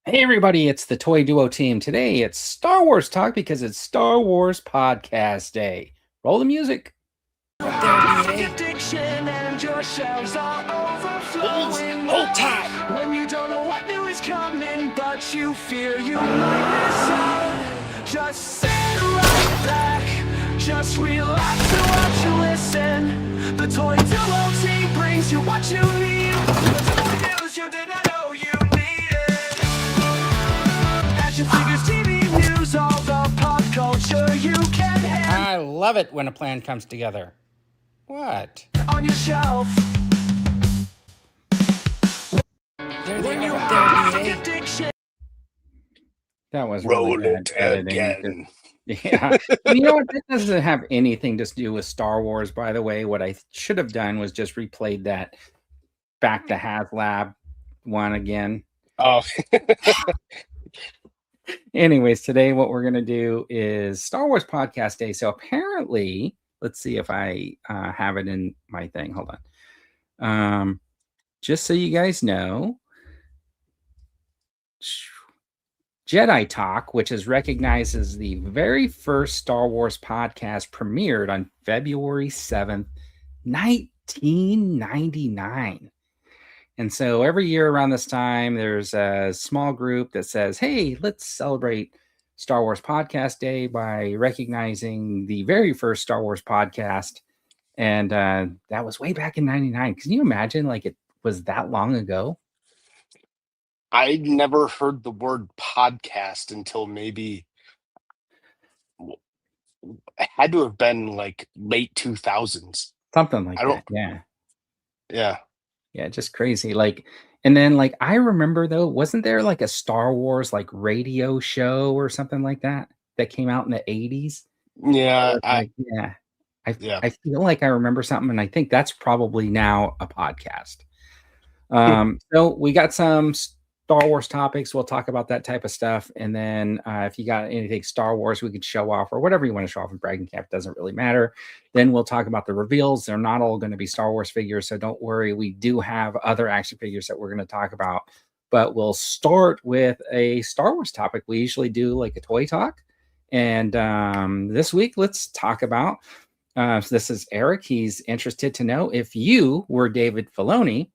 Hey everybody, it's the Toy Duo team. Today it's Star Wars talk because it's Star Wars Podcast Day. Roll the music. Addiction and your shelves are overflowing. Hold tight. When you don't know what new is coming, but you fear you might miss out. Just sit right back, just relax and watch and listen. The Toy Duo team brings you what you need. The toy news you didn't know you needed. Action figures, TV news, all the pop culture you can handle I love it when a plan comes together. What? on your shelf. There When they you are. have There they addiction. That was Roll really bad it editing. again. Yeah. And you know what? That doesn't have anything to do with Star Wars, by the way. What I should have done was just replayed that Back to HasLab one again. Oh, Anyways, today what we're going to do is Star Wars Podcast Day. So apparently, let's see if I have it in my thing. Hold on. Just so you guys know, Jedi Talk, which is recognized as the very first Star Wars podcast, premiered on February 7th, 1999. And so every year around this time, there's a small group that says, hey, let's celebrate Star Wars Podcast Day by recognizing the very first Star Wars podcast. And that was way back in 99. Can you imagine like it was that long ago? I never heard the word podcast until maybe it had to have been like late 2000s. Something like I don't, that. Yeah. yeah. Yeah, just crazy. Like, and then like I remember though, wasn't there like a Star Wars like radio show or something like that that came out in the 80s? Yeah. Like, yeah. I Yeah. I feel like I remember something, and I think that's probably now a podcast. So we got some Star Wars topics. We'll talk about that type of stuff. And then if you got anything Star Wars we could show off or whatever you want to show off in Bragging Camp, doesn't really matter. Then we'll talk about the reveals. They're not all going to be Star Wars figures. So don't worry. We do have other action figures that we're going to talk about. But we'll start with a Star Wars topic. We usually do like a toy talk. And this week, let's talk about. So this is Eric. He's interested to know if you were David Filoni,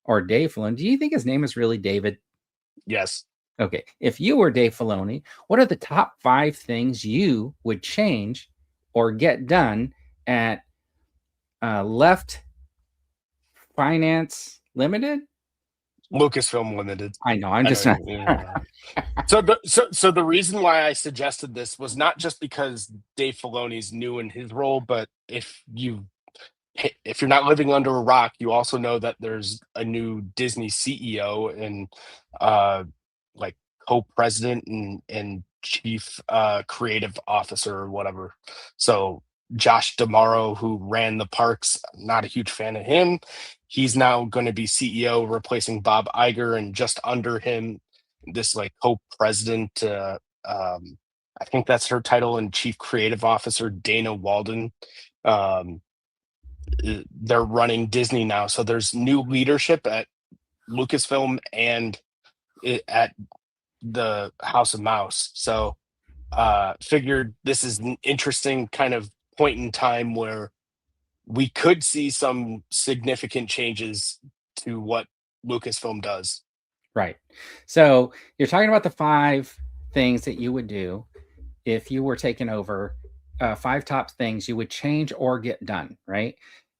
or Dave Filoni. Do you think his name is really David? Yes. Okay. If you were Dave Filoni, what are the top 5 things you would change or get done at Left Finance Limited? Lucasfilm Limited. I know. I'm I just know not. what you mean, yeah. So the reason why I suggested this was not just because Dave Filoni's new in his role, but if you're not living under a rock, you also know that there's a new Disney CEO and like co-president and chief creative officer or whatever. So Josh Damaro, who ran the parks, not a huge fan of him. He's now going to be CEO, replacing Bob Iger, and just under him, this like co-president. I think that's her title, and chief creative officer Dana Walden. Um, they're running Disney now, so there's new leadership at Lucasfilm and at the House of Mouse. So figured this is an interesting kind of point in time where we could see some significant changes to what Lucasfilm does. Right. So you're talking about the 5 things that you would do if you were taken over, 5 top things you would change or get done, right?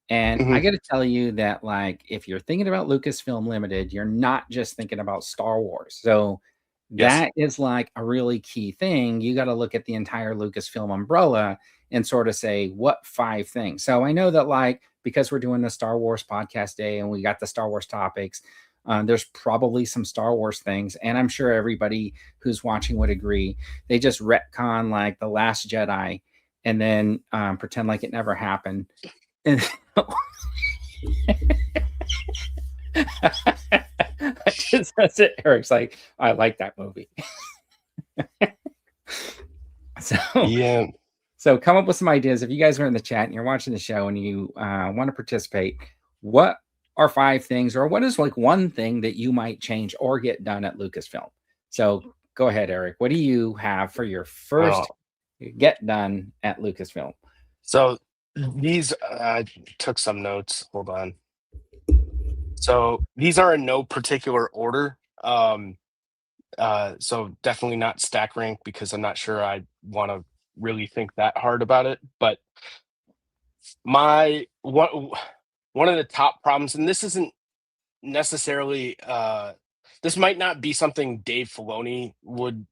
And I Mhm. got to tell you that, like, if you're thinking about Lucasfilm Limited, you're not just thinking about Star Wars. So Yes. that is like a really key thing. You got to look at the entire Lucasfilm umbrella and sort of say, what 5 things? So I know that, like, because we're doing the Star Wars podcast day and we got the Star Wars topics, there's probably some Star Wars things. And I'm sure everybody who's watching would agree. They just retcon like The Last Jedi and then pretend like it never happened. And that's it. Eric's like, I like that movie. so Yeah. so come up with some ideas. If you guys are in the chat and you're watching the show and you want to participate, what are 5 things, or what is like one thing that you might change or get done at Lucasfilm? So go ahead, Eric. What do you have for your Oh, first get done at Lucasfilm? so these I took some notes. Hold on. So these are in no particular order. So definitely not stack rank because I'm not sure I want to really think that hard about it. But my one of the top problems, and this isn't necessarily this might not be something Dave Filoni would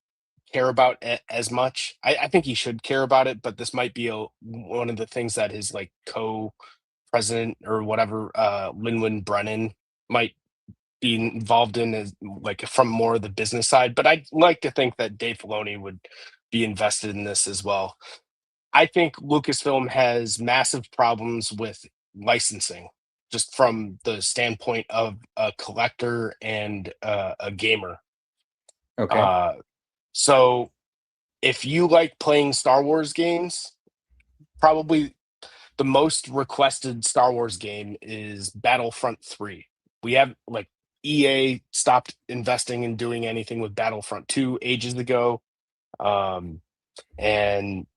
care about as much. I think he should care about it, but this might be one of the things that his like co-president or whatever, Lin Brennan might be involved in, as like from more of the business side. But I'd like to think that Dave Filoni would be invested in this as well. I think Lucasfilm has massive problems with licensing, just from the standpoint of a collector and a gamer. Okay. Uh, so if you like playing Star Wars games, probably the most requested Star Wars game is Battlefront 3. We have like EA stopped investing in doing anything with Battlefront 2 ages ago. Um, and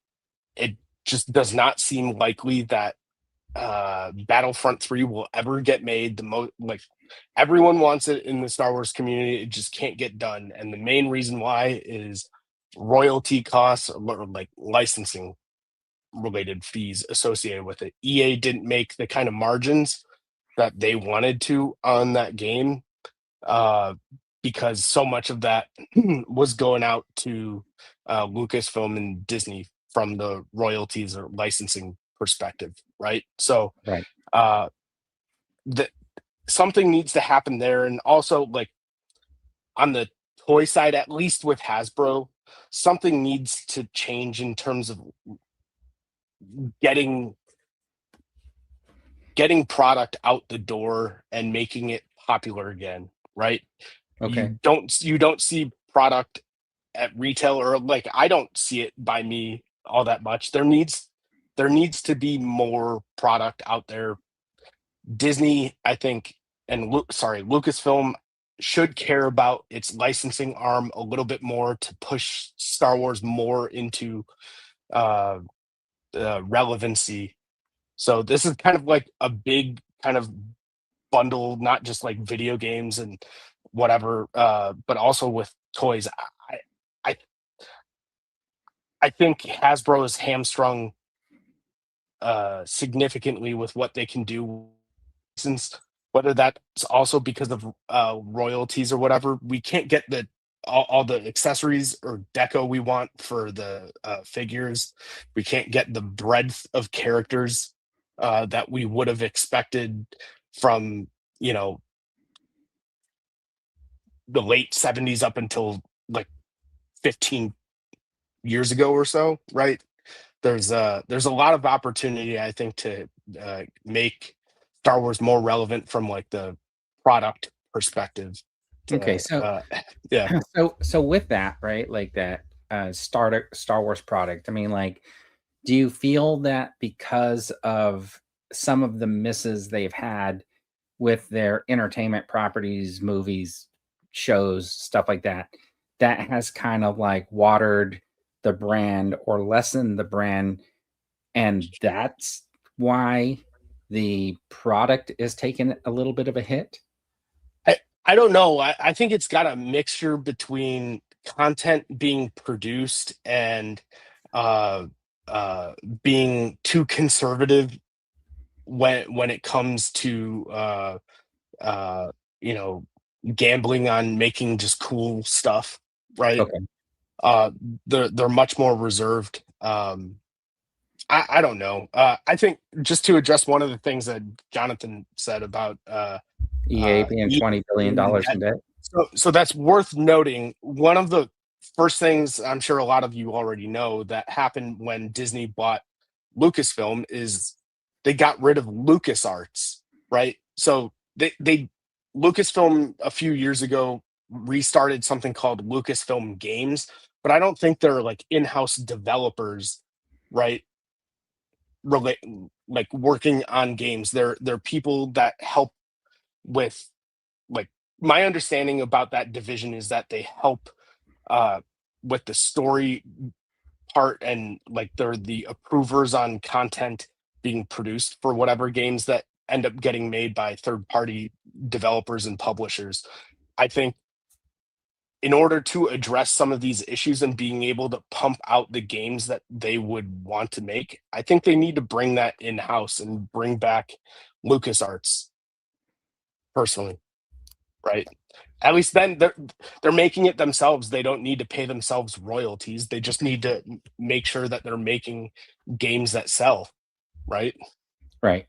it just does not seem likely that Battlefront 3 will ever get made. The most like everyone wants it in the Star Wars community, it just can't get done. And the main reason why is royalty costs or like licensing related fees associated with it. EA didn't make the kind of margins that they wanted to on that game, uh, because so much of that was going out to Lucasfilm and Disney from the royalties or licensing perspective, right? So Right. uh, that something needs to happen there, and also like on the toy side, at least with Hasbro, something needs to change in terms of getting product out the door and making it popular again, right? Okay. You don't see product at retail, or like I don't see it by me all that much. There needs to be more product out there. Disney, I think, and Lucasfilm should care about its licensing arm a little bit more to push Star Wars more into uh, relevancy. So this is kind of like a big kind of bundle, not just like video games and whatever, but also with toys. I I think Hasbro is hamstrung significantly with what they can do, since whether that's also because of royalties or whatever. We can't get the all the accessories or deco we want for the figures. We can't get the breadth of characters that we would have expected from, you know, the late 70s up until like 15 years ago or so, right? There's a lot of opportunity, I think, to make Star Wars more relevant from like the product perspective. Okay. To, yeah, So with that, right, like that Star Wars product, I mean, like, do you feel that because of some of the misses they've had with their entertainment properties, movies, shows, stuff like that, that has kind of like watered the brand or lessened the brand, and that's why the product is taking a little bit of a hit? I don't know. I think it's got a mixture between content being produced and uh, uh, being too conservative when it comes to uh, you know, gambling on making just cool stuff, right? Okay. Uh, they're much more reserved. I don't know. I think just to address one of the things that Jonathan said about EA being EA being in $20 billion in debt. debt. So that's worth noting. One of the first things I'm sure a lot of you already know that happened when Disney bought Lucasfilm is they got rid of LucasArts, right? So they Lucasfilm a few years ago restarted something called Lucasfilm Games, but I don't think they're like in-house developers, right? Relate like working on games. They're people that help with, like, my understanding about that division is that they help with the story part, and like they're the approvers on content being produced for whatever games that end up getting made by third party developers and publishers. I think in order to address some of these issues and being able to pump out the games that they would want to make, I think they need to bring that in house and bring back LucasArts personally, right? At least then they're making it themselves. They don't need to pay themselves royalties. They just need to make sure that they're making games that sell, right? Right.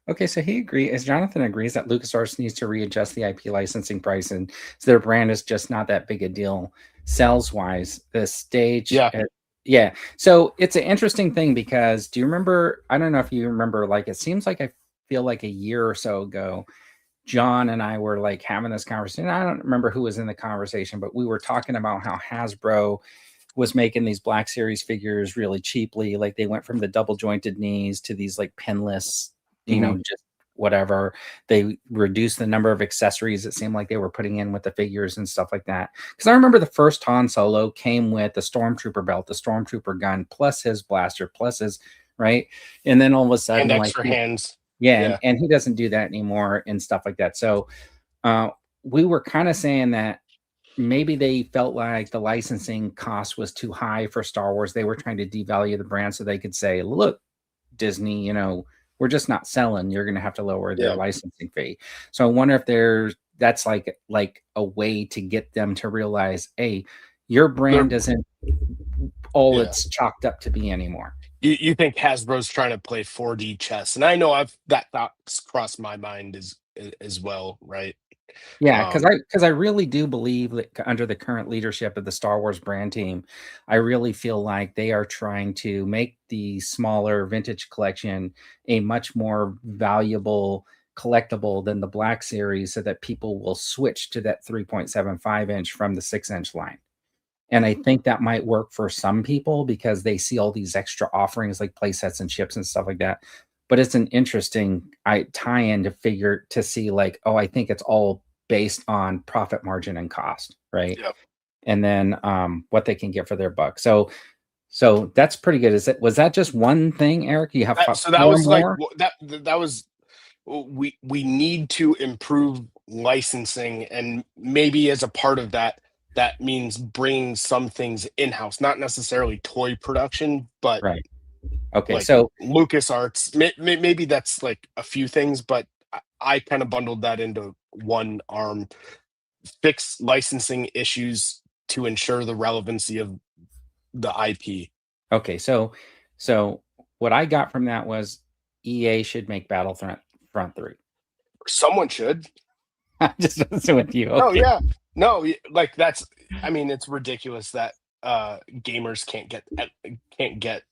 Okay, so Jonathan agrees that LucasArts needs to readjust the IP licensing price, and so their brand is just not that big a deal sales wise. The stage, Yeah. Yeah. So it's an interesting thing because do you remember? I don't know if you remember. Like, it seems like I feel like a year or so ago, John and I were like having this conversation. I don't remember who was in the conversation, but we were talking about how Hasbro was making these Black Series figures really cheaply. Like, they went from the double jointed knees to these like pinless, just whatever. They reduced the number of accessories it seemed like they were putting in with the figures and stuff like that. Because I remember the first Han Solo came with the Stormtrooper belt, the Stormtrooper gun, plus his blaster, plus his, right? And then all of a sudden, and extra hands. Yeah. And he doesn't do that anymore and stuff like that. So we were kind of saying that maybe they felt like the licensing cost was too high for Star Wars. They were trying to devalue the brand so they could say, look, Disney, we're just not selling. You're going to have to lower their licensing fee. So I wonder if that's like a way to get them to realize, hey, your brand isn't all it's chalked up to be anymore. You think Hasbro's trying to play 4D chess, and I know that thought's crossed my mind as well, right? Yeah, because I really do believe that under the current leadership of the Star Wars brand team, I really feel like they are trying to make the smaller vintage collection a much more valuable collectible than the Black Series, so that people will switch to that 3.75 inch from the 6-inch line. And I think that might work for some people because they see all these extra offerings like play sets and chips and stuff like that. But it's an interesting tie-in to see like, oh, I think it's all based on profit margin and cost, right? Yep. And then what they can get for their buck. So that's pretty good. Was that just one thing, Eric? You have so that was more? like that was we need to improve licensing, and maybe as a part of that means bringing some things in-house, not necessarily toy production, but right. Okay, like so LucasArts, maybe that's like a few things, but I kind of bundled that into one arm. Fix licensing issues to ensure the relevancy of the IP. Okay, so what I got from that was EA should make Battlefront 3. Someone should. Just with you. Okay. Oh yeah, no, like that's. I mean, it's ridiculous that gamers can't get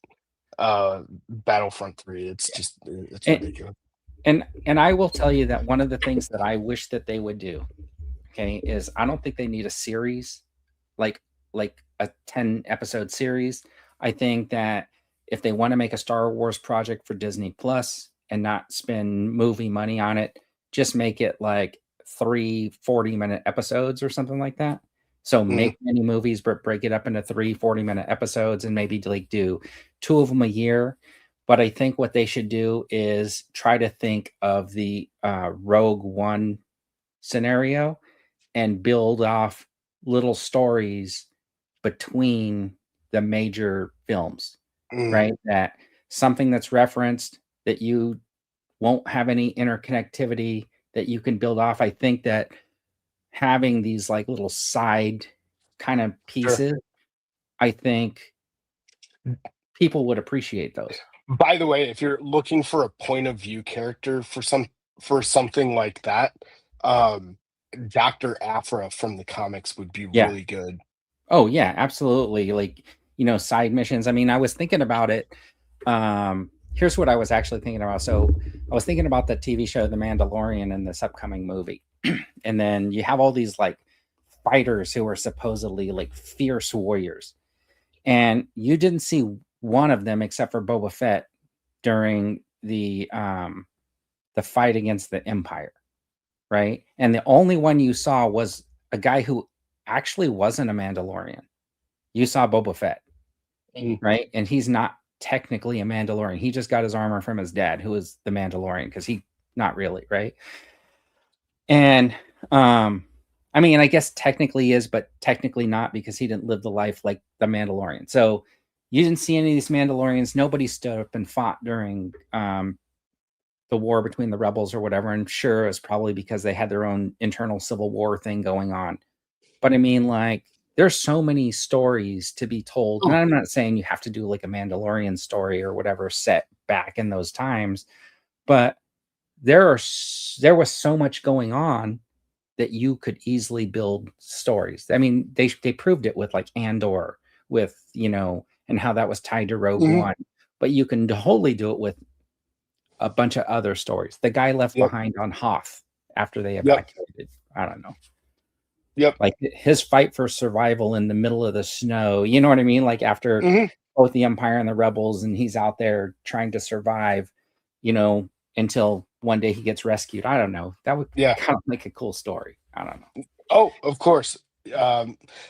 Battlefront 3. It's just it's ridiculous. And I will tell you that one of the things that I wish that they would do, okay, is I don't think they need a series like a 10 episode series. I think that if they want to make a Star Wars project for Disney Plus and not spend movie money on it, just make it like 3 40-minute episodes or something like that. So make many movies, but break it up into 3 40-minute episodes and maybe like do 2 of them a year. But I think what they should do is try to think of the Rogue One scenario and build off little stories between the major films, right? That something that's referenced that you won't have any interconnectivity that you can build off. I think that having these like little side kind of pieces, I think people would appreciate those. By the way, if you're looking for a point of view character for something like that, Dr. Aphra from the comics would be really good. Oh yeah, absolutely. Like, side missions. I mean, I was thinking about it. Here's what I was actually thinking about. So I was thinking about the TV show The Mandalorian and this upcoming movie. And then you have all these like fighters who are supposedly like fierce warriors. And you didn't see one of them except for Boba Fett during the fight against the Empire, right? And the only one you saw was a guy who actually wasn't a Mandalorian. You saw Boba Fett, right? And he's not technically a Mandalorian. He just got his armor from his dad, who is the Mandalorian, because he not really, right? And I mean, I guess technically is, but technically not, because he didn't live the life like the Mandalorian. So you didn't see any of these Mandalorians. Nobody stood up and fought during the war between the rebels or whatever. And sure, it's probably because they had their own internal civil war thing going on. But I mean, like, there's so many stories to be told. And I'm not saying you have to do like a Mandalorian story or whatever set back in those times, but there was so much going on that you could easily build stories. I mean, they proved it with like Andor, with, you know, and how that was tied to Rogue One. But you can totally do it with a bunch of other stories. The guy left behind on Hoth after they evacuated. I don't know. Like his fight for survival in the middle of the snow. You know what I mean? Like after both the Empire and the Rebels, and he's out there trying to survive, you know, until one day he gets rescued. I don't know. That would kind of make a cool story. I don't know. Oh, of course.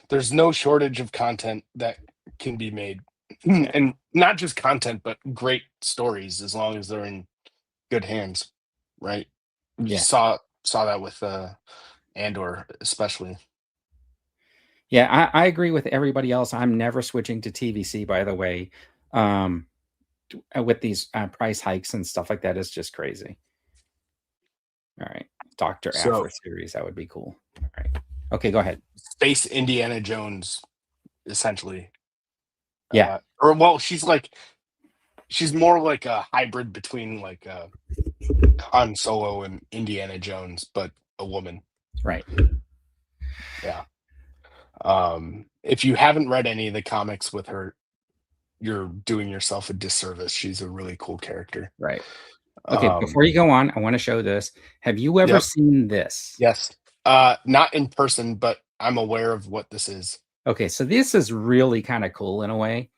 There's no shortage of content that can be made. And not just content, but great stories, as long as they're in good hands, right? We saw that with Andor, especially. Yeah, I agree with everybody else. I'm never switching to TVC, by the way. With these price hikes and stuff like that, it's just crazy. All right. Dr. Aphra series, that would be cool. All right. Okay, go ahead. Space Indiana Jones, essentially. Yeah. Or, well, she's more like a hybrid between like Han Solo and Indiana Jones, but a woman. Right. Yeah. If you haven't read any of the comics with her, you're doing yourself a disservice. She's a really cool character. Right. Okay, before you go on, I want to show this. Have you ever seen this? Yes. Not in person, but I'm aware of what this is. Okay, so this is really kind of cool in a way.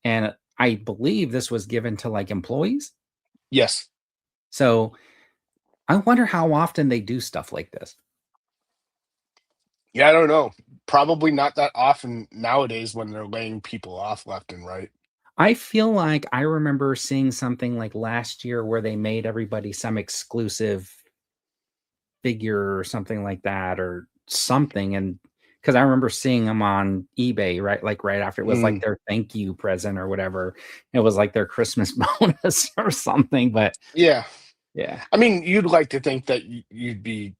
And I believe this was given to like employees. Yes. So I wonder how often they do stuff like this. Yeah, I don't know. Probably not that often nowadays when they're laying people off left and right. I feel like I remember seeing something like last year where they made everybody some exclusive figure or something like that, or something. And because I remember seeing them on eBay, right? Like right after it was like their thank you present or whatever. It was like their Christmas bonus or something. But yeah. I mean, you'd like to think that you'd be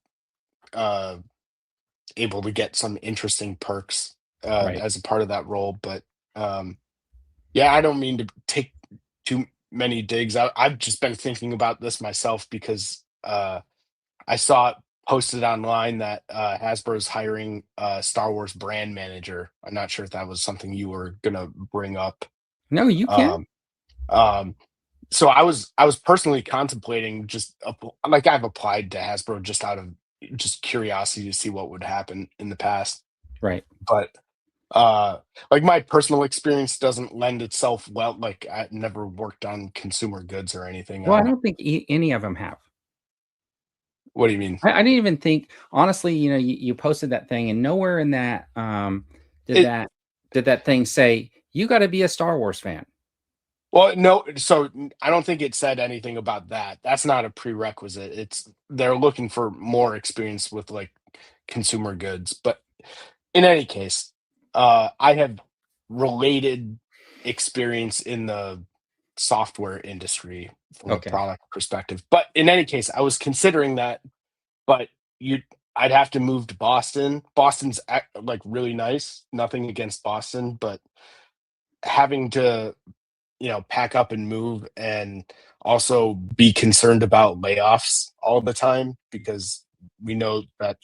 able to get some interesting perks as a part of that role, but yeah, I don't mean to take too many digs. I've just been thinking about this myself because I saw it posted online that Hasbro's hiring a Star Wars brand manager. I'm not sure if that was something you were gonna bring up. No, you can. So I was personally contemplating just like I've applied to Hasbro just out of just curiosity to see what would happen in the past. Right. But like my personal experience doesn't lend itself well. Like I never worked on consumer goods or anything. Well, I don't think any of them have. What do you mean? I didn't even think, honestly, you know, you posted that thing and nowhere in that did that thing say you got to be a Star Wars fan. Well, no, so I don't think it said anything about that. That's not a prerequisite. They're looking for more experience with like consumer goods. But in any case, I have related experience in the software industry from a product perspective. But in any case, I was considering that, but I'd have to move to Boston. Boston's like really nice. Nothing against Boston, but having to, you know, pack up and move and also be concerned about layoffs all the time because we know that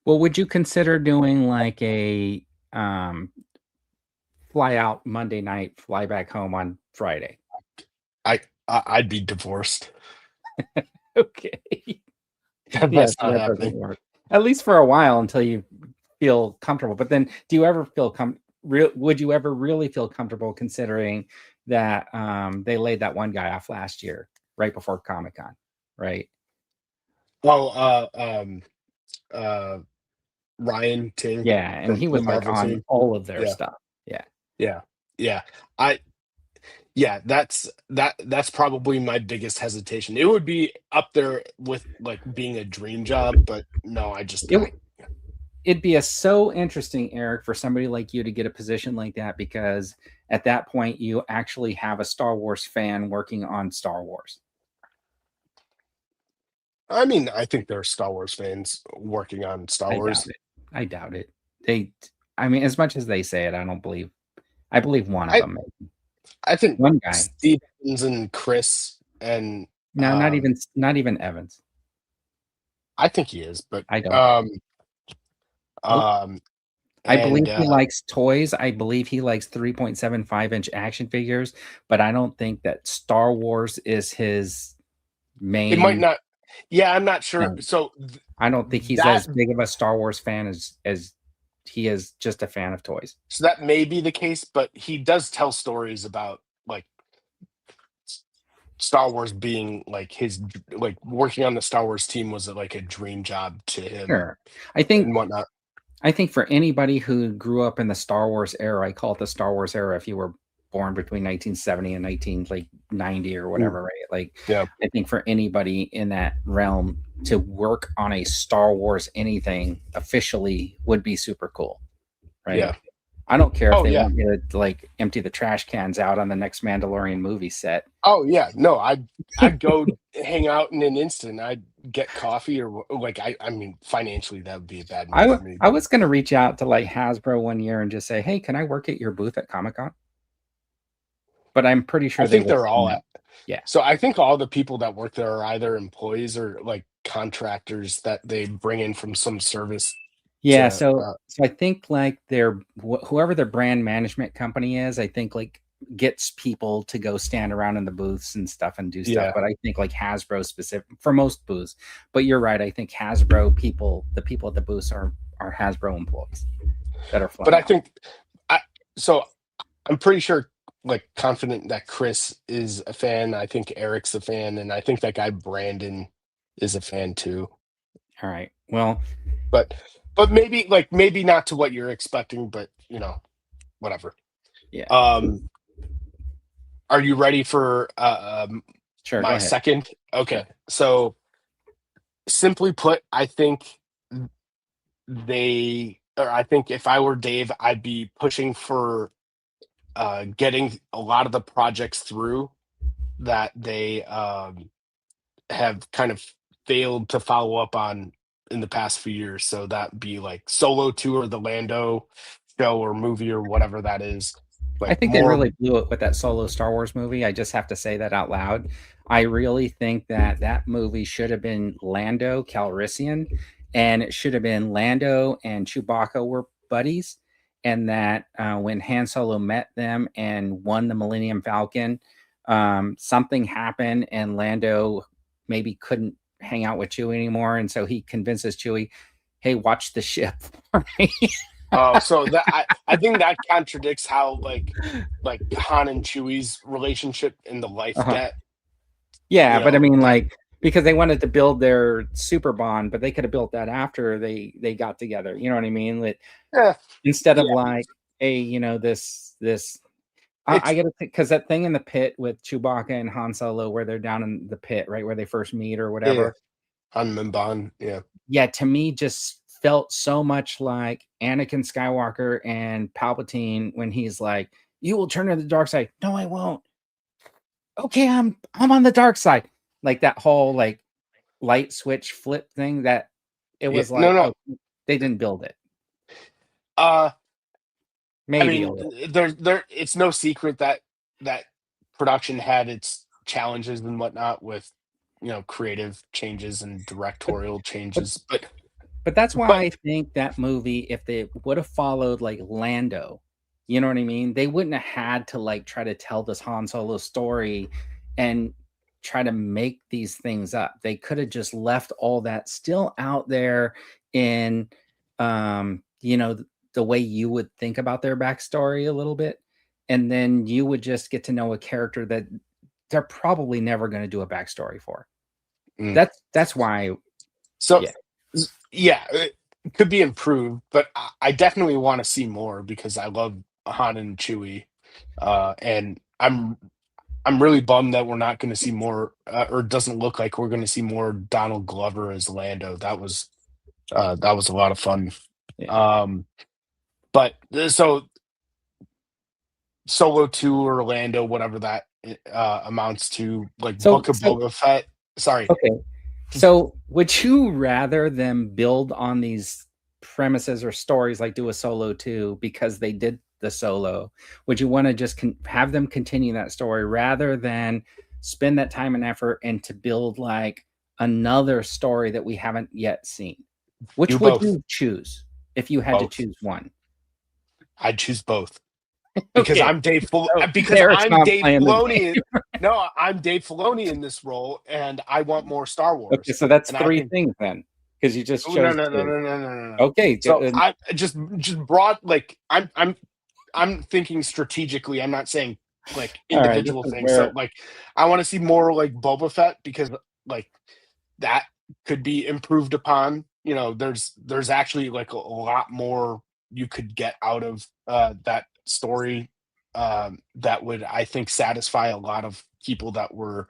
well, would you consider doing like a fly out Monday night, fly back home on Friday? I'd be divorced. Okay. That's not happening. Work. At least for a while until you feel comfortable. But then do you ever feel would you ever really feel comfortable considering that they laid that one guy off last year right before Comic-Con, right? Well, Ryan too. Yeah, and From he the was like Marvel on team. all of their Yeah, stuff. Yeah. yeah, yeah. I Yeah, that's probably my biggest hesitation. It would be up there with like being a dream job, but no, It it'd be so interesting, Eric, for somebody like you to get a position like that because at that point you actually have a Star Wars fan working on Star Wars. I mean, I think there are Star Wars fans working on Star I doubt Wars. it. I doubt it. They I mean, as much as they say it, I believe one of I them. I think One guy. Steve Evans and Chris and No, not even Evans. I think he is, but I don't. Nope. um I believe and he likes toys. I believe he likes 3.75-inch action figures, but I don't think that Star Wars is his it might main not. Yeah, I'm not sure. thing. So I don't think he's that as big of a Star Wars fan as he is just a fan of toys. so that may be the case, but he does tell stories about like Star Wars being like like working on the Star Wars team was like a dream job to him Sure. I think and whatnot. I think for anybody who grew up in the Star Wars era, I call it the Star Wars era if you were born between 1970 and 19 like 90 or Mm, whatever, right? Like yeah, I think for anybody in that realm to work on a Star Wars anything officially would be super cool, right? yeah. I don't care if Oh they yeah. want me to like empty the trash cans out on the next Mandalorian movie set. Oh yeah. No, I'd go hang out in an instant. I'd get coffee or like I mean financially that would be a bad move for me, I but was going to reach out to like Hasbro one year and just say, "Hey, can I work at your booth at Comic-Con?" But I'm pretty I sure they think would they're say all no. at. Yeah. So I think all the people that work there are either employees or like contractors that they bring in from some service Yeah, to so I think like whoever their brand management company is, I think like gets people to go stand around in the booths and stuff and do stuff. yeah. But I think like Hasbro specific for most booths. But you're right. I think Hasbro people, the people at the booths are Hasbro employees that are But flying I out. think I so I'm pretty sure, like, confident that Chris is a fan. I think Eric's a fan, and I think that guy Brandon is a fan too. All right. Well, But but maybe like maybe not to what you're expecting, but whatever. yeah. Um, are you ready for Sure. Go my ahead. second? Sure. Okay, so simply put, I think I think if I were Dave, I'd be pushing for getting a lot of the projects through that they have kind of failed to follow up on in the past few years. So that be like Solo Tour, the Lando show or movie or whatever that is. I Like think they more, really blew it with that solo Star Wars movie. I just have to say that out loud. I really think that that movie should have been Lando Calrissian, and it should have been Lando and Chewbacca were buddies, and that when Han Solo met them and won the Millennium Falcon, something happened, and Lando maybe couldn't hang out with Chewie anymore, and so he convinces Chewie, "Hey, watch the ship for me." oh, so that I think that contradicts how like Han and Chewie's relationship in the life Uh-huh. debt. Yeah, but I mean, That like, because they wanted to build their super bond, but they could have built that after they got together. You know what I mean? Like, yeah, instead of yeah, like, hey, this, I it's get it because that thing in the pit with Chewbacca and Han Solo, where they're down in the pit, right where they first meet or yeah, whatever. Han Mimban, yeah, Yeah, to me, just felt so much like Anakin Skywalker and Palpatine when he's like, "You will turn to the dark side." No, I won't. Okay, I'm on the dark side. Like that whole like light switch flip thing that it yeah. was No, like, no. oh, they didn't build it. Uh, I Maybe a mean, little. there. It's no secret that that production had its challenges and whatnot with creative changes and But directorial but changes, but but that's why but I think that movie, if they would have followed like Lando, you know what I mean? They wouldn't have had to like try to tell this Han Solo story and try to make these things up. They could have just left all that still out there in the way you would think about their backstory a little bit. And then you would just get to know a character that they're probably never going to do a backstory for. mm. That's why, So yeah. yeah, could be improved, but I definitely want to see more because I love Han and Chewie, and I'm really bummed that we're not going to see more, or it doesn't look like we're going to see more Donald Glover as Lando. That was a lot of fun. Yeah. But so Solo 2 or Lando, whatever that amounts to, like So Book of so Boba Fett. Sorry. okay. So would you rather them build on these premises or stories like do a Solo 2 because they did the Solo? Would you want to just have them continue that story rather than spend that time and effort and to build like another story that we haven't yet seen? Do Which would both. you choose if you had to Both. choose one? I'd choose both. Because Okay. I'm Dave So because Derek's I'm not Dave playing the Filoni. game. No, I'm Dave Filoni in this role, and I want more Star Okay, Wars. so that's And I three think things then, because you just oh, no, chose no, no, two. no, no, no, no, no. Okay, So I just broad like I'm thinking strategically. I'm not saying like all right. This individual is things. So where like I want to see more like Boba Fett because like that could be improved upon. You know, there's actually like a lot more you could get out of that story that would I think satisfy a lot of people that were,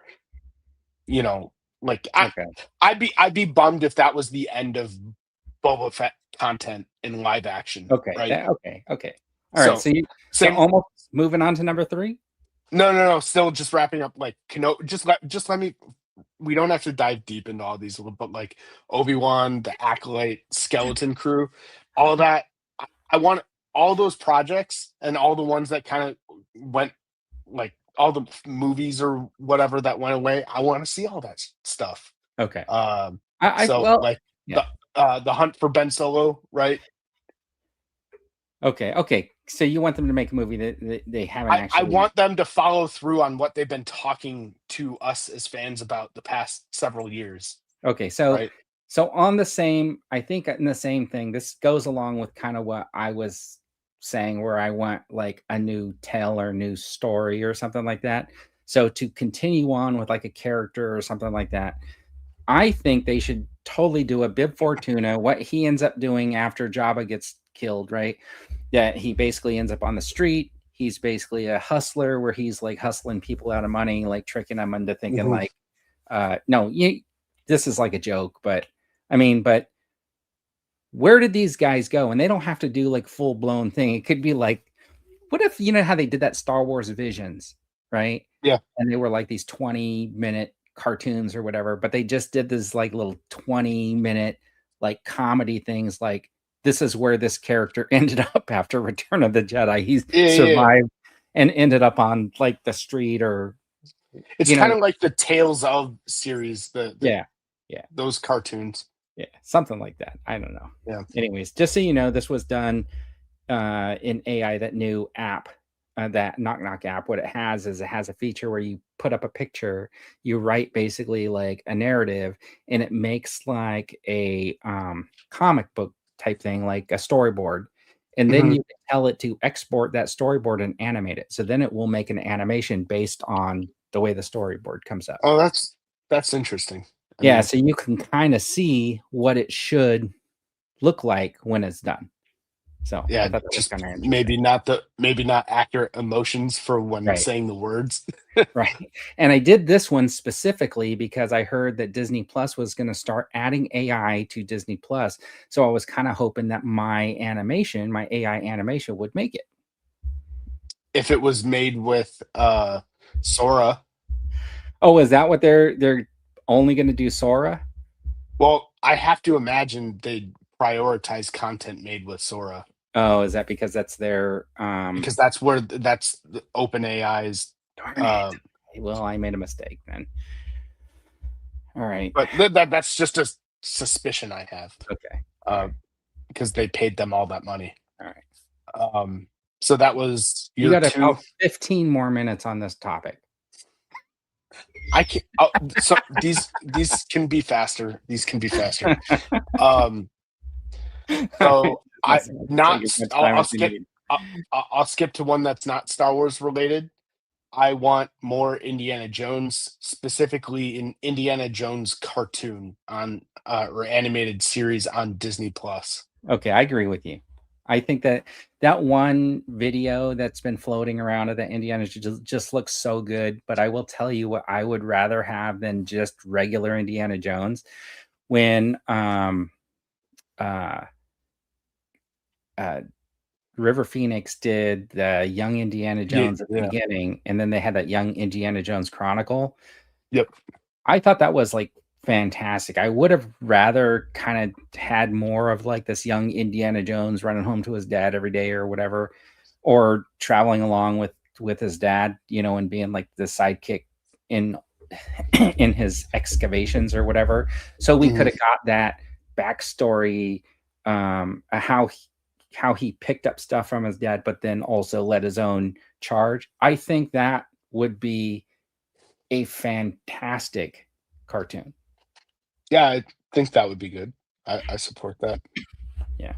you know, like okay. I'd be bummed if that was the end of Boba Fett content in live action, Okay. right? Okay. All right. So So same. almost moving on to number three. No, no, no. Still, just wrapping up. Like, just let me. We don't have to dive deep into all these, but like Obi-Wan, the Acolyte, Skeleton Crew, all that. I want all those projects and all the ones that kind of went, like all the movies or whatever that went away. I want to see all that stuff. Okay. Um, I so well, like yeah. the hunt for Ben Solo, right? Okay. So you want them to make a movie that they haven't I actually. want them to follow through on what they've been talking to us as fans about the past several years, Okay. So right? on the same, I think in the same thing. This goes along with kind of what I was saying, where I want like a new tale or new story or something like that. So to continue on with like a character or something like that, I think they should totally do a Bib Fortuna, what he ends up doing after Jabba gets killed, right? Yeah, he basically ends up on the street. He's basically a hustler where he's like hustling people out of money, like tricking them into thinking Mhm. like, no, this is like a joke, but I mean, but where did these guys go? And they don't have to do like full blown thing. It could be like, what if you know how they did that Star Wars Visions, right? Yeah. And they were like these 20-minute cartoons or whatever, but they just did this like little 20-minute like comedy things like this is where this character ended up after Return of the Jedi. He Yeah. survived and ended up on like the street or It's you kind know, of like the Tales of series, the yeah, yeah, those cartoons. yeah, something like that. I don't know. Yeah. Anyways, just so you know, this was done in AI, that new app, that Knock Knock app. What it has is it has a feature where you put up a picture, you write basically like a narrative, and it makes like a comic book type thing, like a storyboard. And then Mhm. you can tell it to export that storyboard and animate it. So then it will make an animation based on the way the storyboard comes up. Oh, that's interesting. I Yeah, mean, so you can kind of see what it should look like when it's done. So I yeah, thought that was just kind of interesting. maybe not accurate emotions for when Right. saying the words. Right. And I did this one specifically because I heard that Disney Plus was going to start adding AI to Disney Plus. So I was kind of hoping that my animation, my AI animation would make it. If it was made with Sora, Oh, is that what they're only going to do Sora? well, I have to imagine they'd prioritize content made with Sora Oh, is that because that's their because that's where that's the open AI's. darn it. Well, I made a mistake then. All right. But that's just a suspicion I have Okay. All right. because they paid them all that money. All right. So that was You year got two. about 15 more minutes on this topic. I can't. Oh, so these can be faster. These can be faster. So I Listen, not. take as much time I'll as you skip. need. I'll skip to one that's not Star Wars related. I want more Indiana Jones, specifically in Indiana Jones cartoon on or animated series on Disney Plus. Okay, I agree with you. I think that that one video that's been floating around of the Indiana just looks so good. But I will tell you what I would rather have than just regular Indiana Jones. When uh, uh, River Phoenix did the Young Indiana Yeah, Jones at the yeah, beginning, and then they had that Young Indiana Jones Chronicle. yep. I thought that was like fantastic. I would have rather kind of had more of like this young Indiana Jones running home to his dad every day or whatever, or traveling along with his dad, you know, and being like the sidekick in in his excavations or whatever. So we could Mhm. have got that backstory, how he picked up stuff from his dad, but then also led his own charge. I think that would be a fantastic cartoon. Yeah, I think that would be good. I support that. Yeah.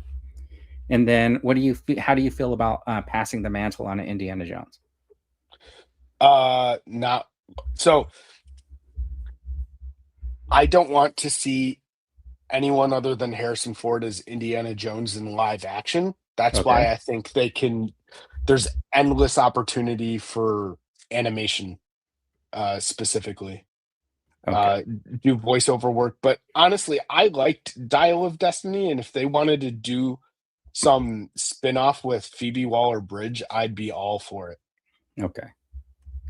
And then what do you how do you feel about passing the mantle on to Indiana Jones? Not so. I don't want to see anyone other than Harrison Ford as Indiana Jones in live action. That's Okay. why I think they can. There's endless opportunity for animation, specifically. Okay. Do voiceover work. But honestly, I liked Dial of Destiny, and if they wanted to do some spin-off with Phoebe Waller-Bridge, I'd be all for it. Okay.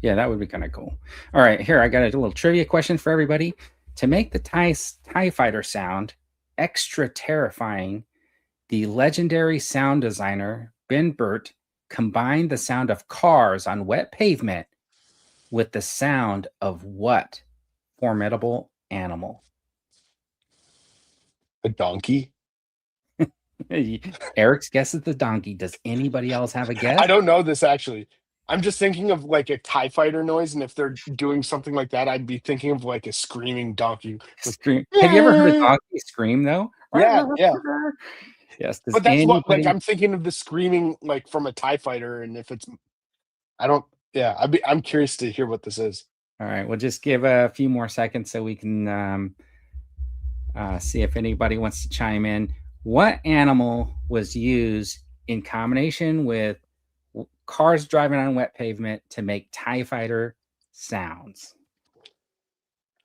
Yeah, that would be kind of cool. All right, here I got a little trivia question for everybody. To make the TIE fighter sound extra terrifying, the legendary sound designer Ben Burt combined the sound of cars on wet pavement with the sound of what formidable animal? A donkey? Eric's guess is the donkey. Does anybody else have a I guess? don't know this actually. I'm just thinking of like a TIE fighter noise, and if they're doing something like that, I'd be thinking of like a screaming donkey. Like, Scream. Have you ever heard a donkey scream though? yeah, yeah. Yes. Does But that's what like anybody? I'm thinking of the screaming like from a TIE fighter, and if it's I don't yeah, I'm curious to hear what this is. All right, we'll just give a few more seconds so we can see if anybody wants to chime in. What animal was used in combination with cars driving on wet pavement to make TIE fighter sounds?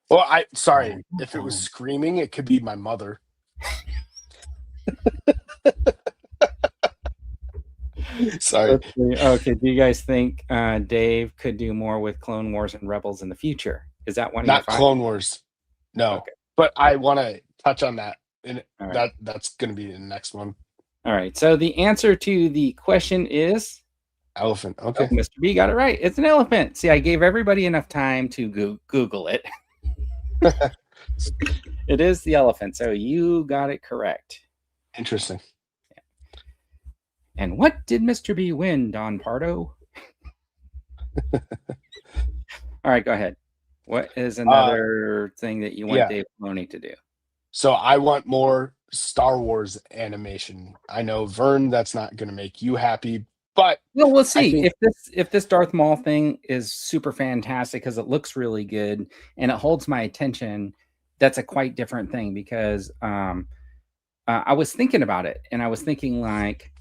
Well, I sorry, if it was screaming, it could be my mother. Sorry. Let's see. Okay, do you guys think Dave could do more with Clone Wars and Rebels in the future? Is that one of your Not five? Clone Wars. No. Okay. But I want to touch on that. And All right. that's going to be the next one. All right. So the answer to the question is, Elephant. oh, Okay. Mr. B got it right. It's an elephant. See, I gave everybody enough time to Google it. It is the elephant. So you got it correct. Interesting. And what did Mr. B win, Don Pardo? All right, go ahead. What is another thing that you want yeah. Dave Filoni to do? So I want more Star Wars animation. I know, Vern, that's not going to make you happy, but Well, we'll I see think if this Darth Maul thing is super fantastic because it looks really good and it holds my attention. That's a quite different thing because I was thinking about it and I was thinking like,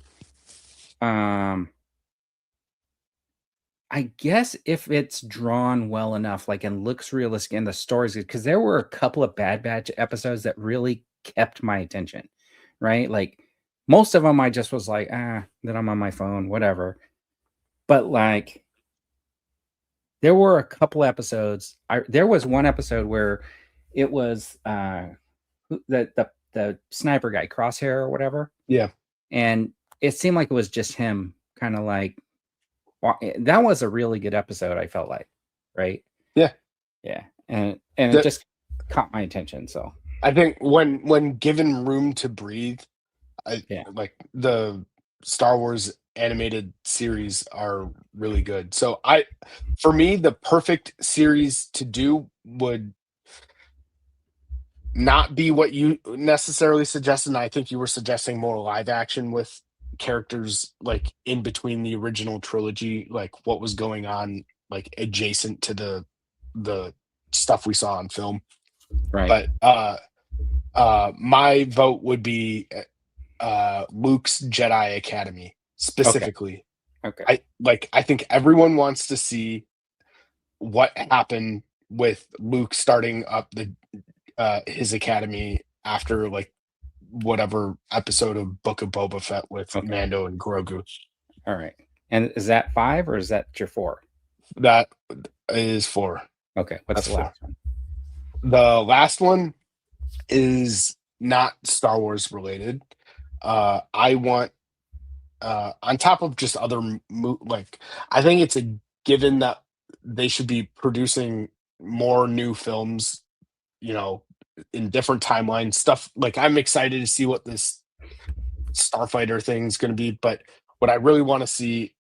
I guess if it's drawn well enough, like and looks realistic and the story's good, because there were a couple of Bad Batch episodes that really kept my attention, right? Like most of them, I just was like, then I'm on my phone, whatever. But like, there were a couple episodes. There was one episode where it was the sniper guy, Crosshair or whatever, yeah. and it seemed like it was just him, kind of like that was a really good episode. I felt like, right? Yeah. Yeah, and it just caught my attention. So I think when given room to breathe, yeah, like the Star Wars animated series are really good. So for me, the perfect series to do would not be what you necessarily suggested. And I think you were suggesting more live action with characters like in between the original trilogy, like what was going on like adjacent to the stuff we saw on film. Right. But my vote would be Luke's Jedi Academy Okay. specifically. Okay. I think everyone wants to see what happened with Luke starting up the his academy after like whatever episode of Book of Boba Fett with Okay. Mando and Grogu. All right. And is that 5 or is that your 4? That is 4. Okay. What's That's the 4. last one? The last one is not Star Wars related. I want on top of just other like I think it's a given that they should be producing more new films, you know, in different timelines stuff. Like I'm excited to see what this Starfighter thing's going to be, but what I really want to see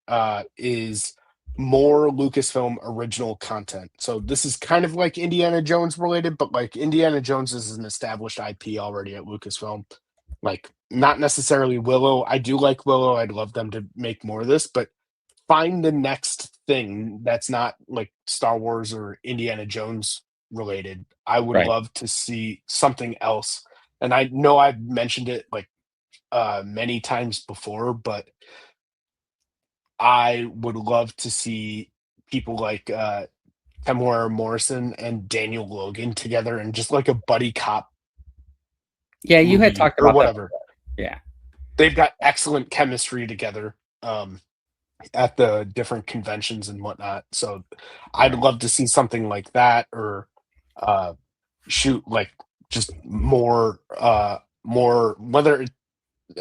is more Lucasfilm original content. So this is kind of like Indiana Jones related, but like Indiana Jones is an established IP already at Lucasfilm. Like not necessarily Willow. I do like Willow. I'd love them to make more of this, but find the next thing that's not like Star Wars or Indiana Jones related. I would Right. love to see something else. And I know I've mentioned it like many times before, but I would love to see people like Tamora Morrison and Daniel Logan together and just like a buddy cop Yeah, you had movie talked or about that whatever. before. Yeah. They've got excellent chemistry together at the different conventions and whatnot. So I'd Right. love to see something like that or shoot like just more whether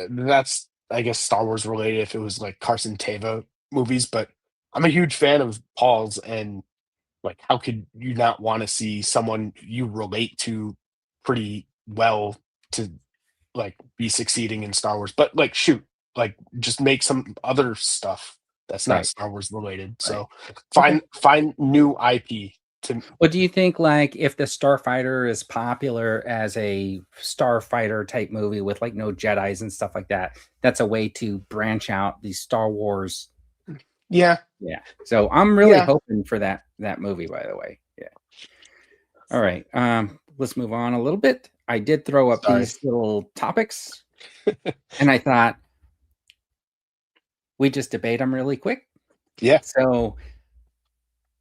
that's I guess Star Wars related if it was like Carson Teva movies, but I'm a huge fan of Paul's and like how could you not want to see someone you relate to pretty well to like be succeeding in Star Wars? But like shoot, like just make some other stuff that's not Right. Star Wars related. Right. So Okay. find new IP to Well, do you think like if the Starfighter is popular as a starfighter type movie with like no Jedis and stuff like that, that's a way to branch out the Star Wars. yeah, Yeah. So I'm really yeah. hoping for that movie, by the way. Yeah. All right. Let's move on a little bit. I did throw up Sorry. these little topics and I thought we just debate them really quick. Yeah. So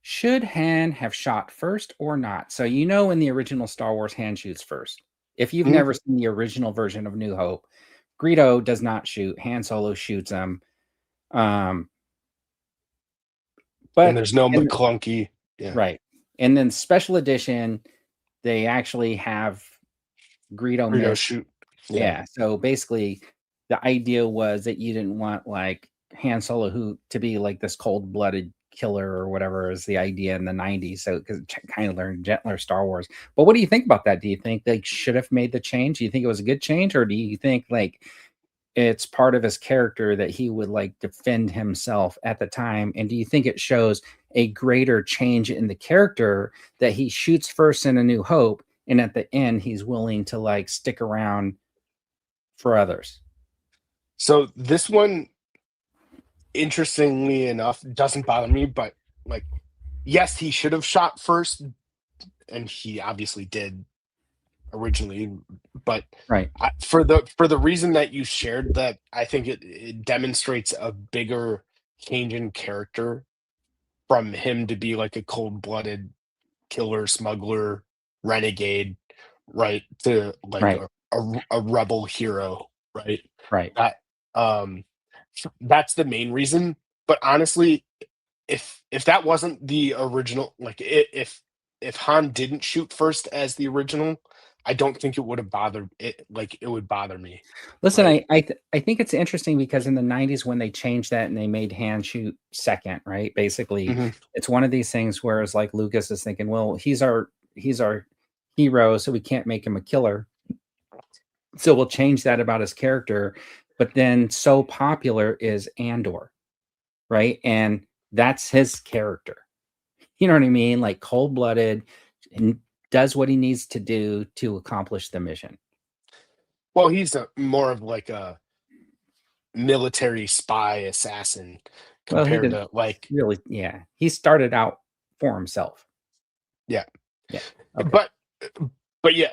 should Han have shot first or not? So you know in the original Star Wars, Han shoots first. If you've Mhm. never seen the original version of New Hope, Greedo does not shoot. Han Solo shoots him. And But there's no and McClunky. Yeah. right. And then special edition, they actually have Greedo Burrito miss. shoot. Yeah. So basically, the idea was that you didn't want like Han Solo who to be like this cold-blooded killer or whatever is the idea in the 90s. So because kind of learned gentler Star Wars. But what do you think about that? Do you think they should have made the change? Do you think it was a good change, or do you think like it's part of his character that he would like defend himself at the time? And do you think it shows a greater change in the character that he shoots first in A New Hope and at the end he's willing to like stick around for others? So this one, interestingly enough, doesn't bother me, but like, yes, he should have shot first, and he obviously did originally, but Right. for the reason that you shared, that I think it demonstrates a bigger change in character from him to be like a cold-blooded killer, smuggler, renegade, right, to like Right. a rebel hero, right? Right. That um that's the main reason. But honestly, if that wasn't the original, like if Han didn't shoot first as the original, I don't think it would have bothered it. Like it would bother me, Listen, right? I think it's interesting because in the 90s when they changed that and they made hand shoot second, right? Basically, Hmm. it's one of these things where it's like Lucas is thinking, well, he's our hero, so we can't make him a killer. So we'll change that about his character. But then so popular is Andor, right? And that's his character. You know what I mean? Like cold-blooded and does what he needs to do to accomplish the mission. Well, he's more of like a military spy assassin, Well, he compared didn't to like really. Yeah, he started out for himself. yeah. Yeah. Okay. But yeah,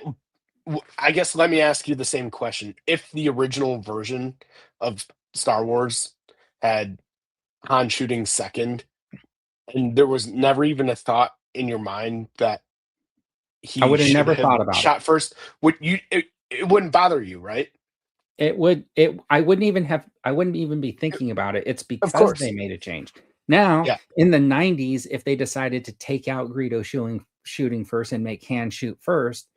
I guess let me ask you the same question. If the original version of Star Wars had Han shooting second, and there was never even a thought in your mind that I he would have should never have thought about it. shot first, would you it wouldn't bother you, right? I wouldn't even be thinking about it. It's Of because they course. made a change. Now, Yeah. in the '90s, if they decided to take out Greedo shooting first and make Han shoot first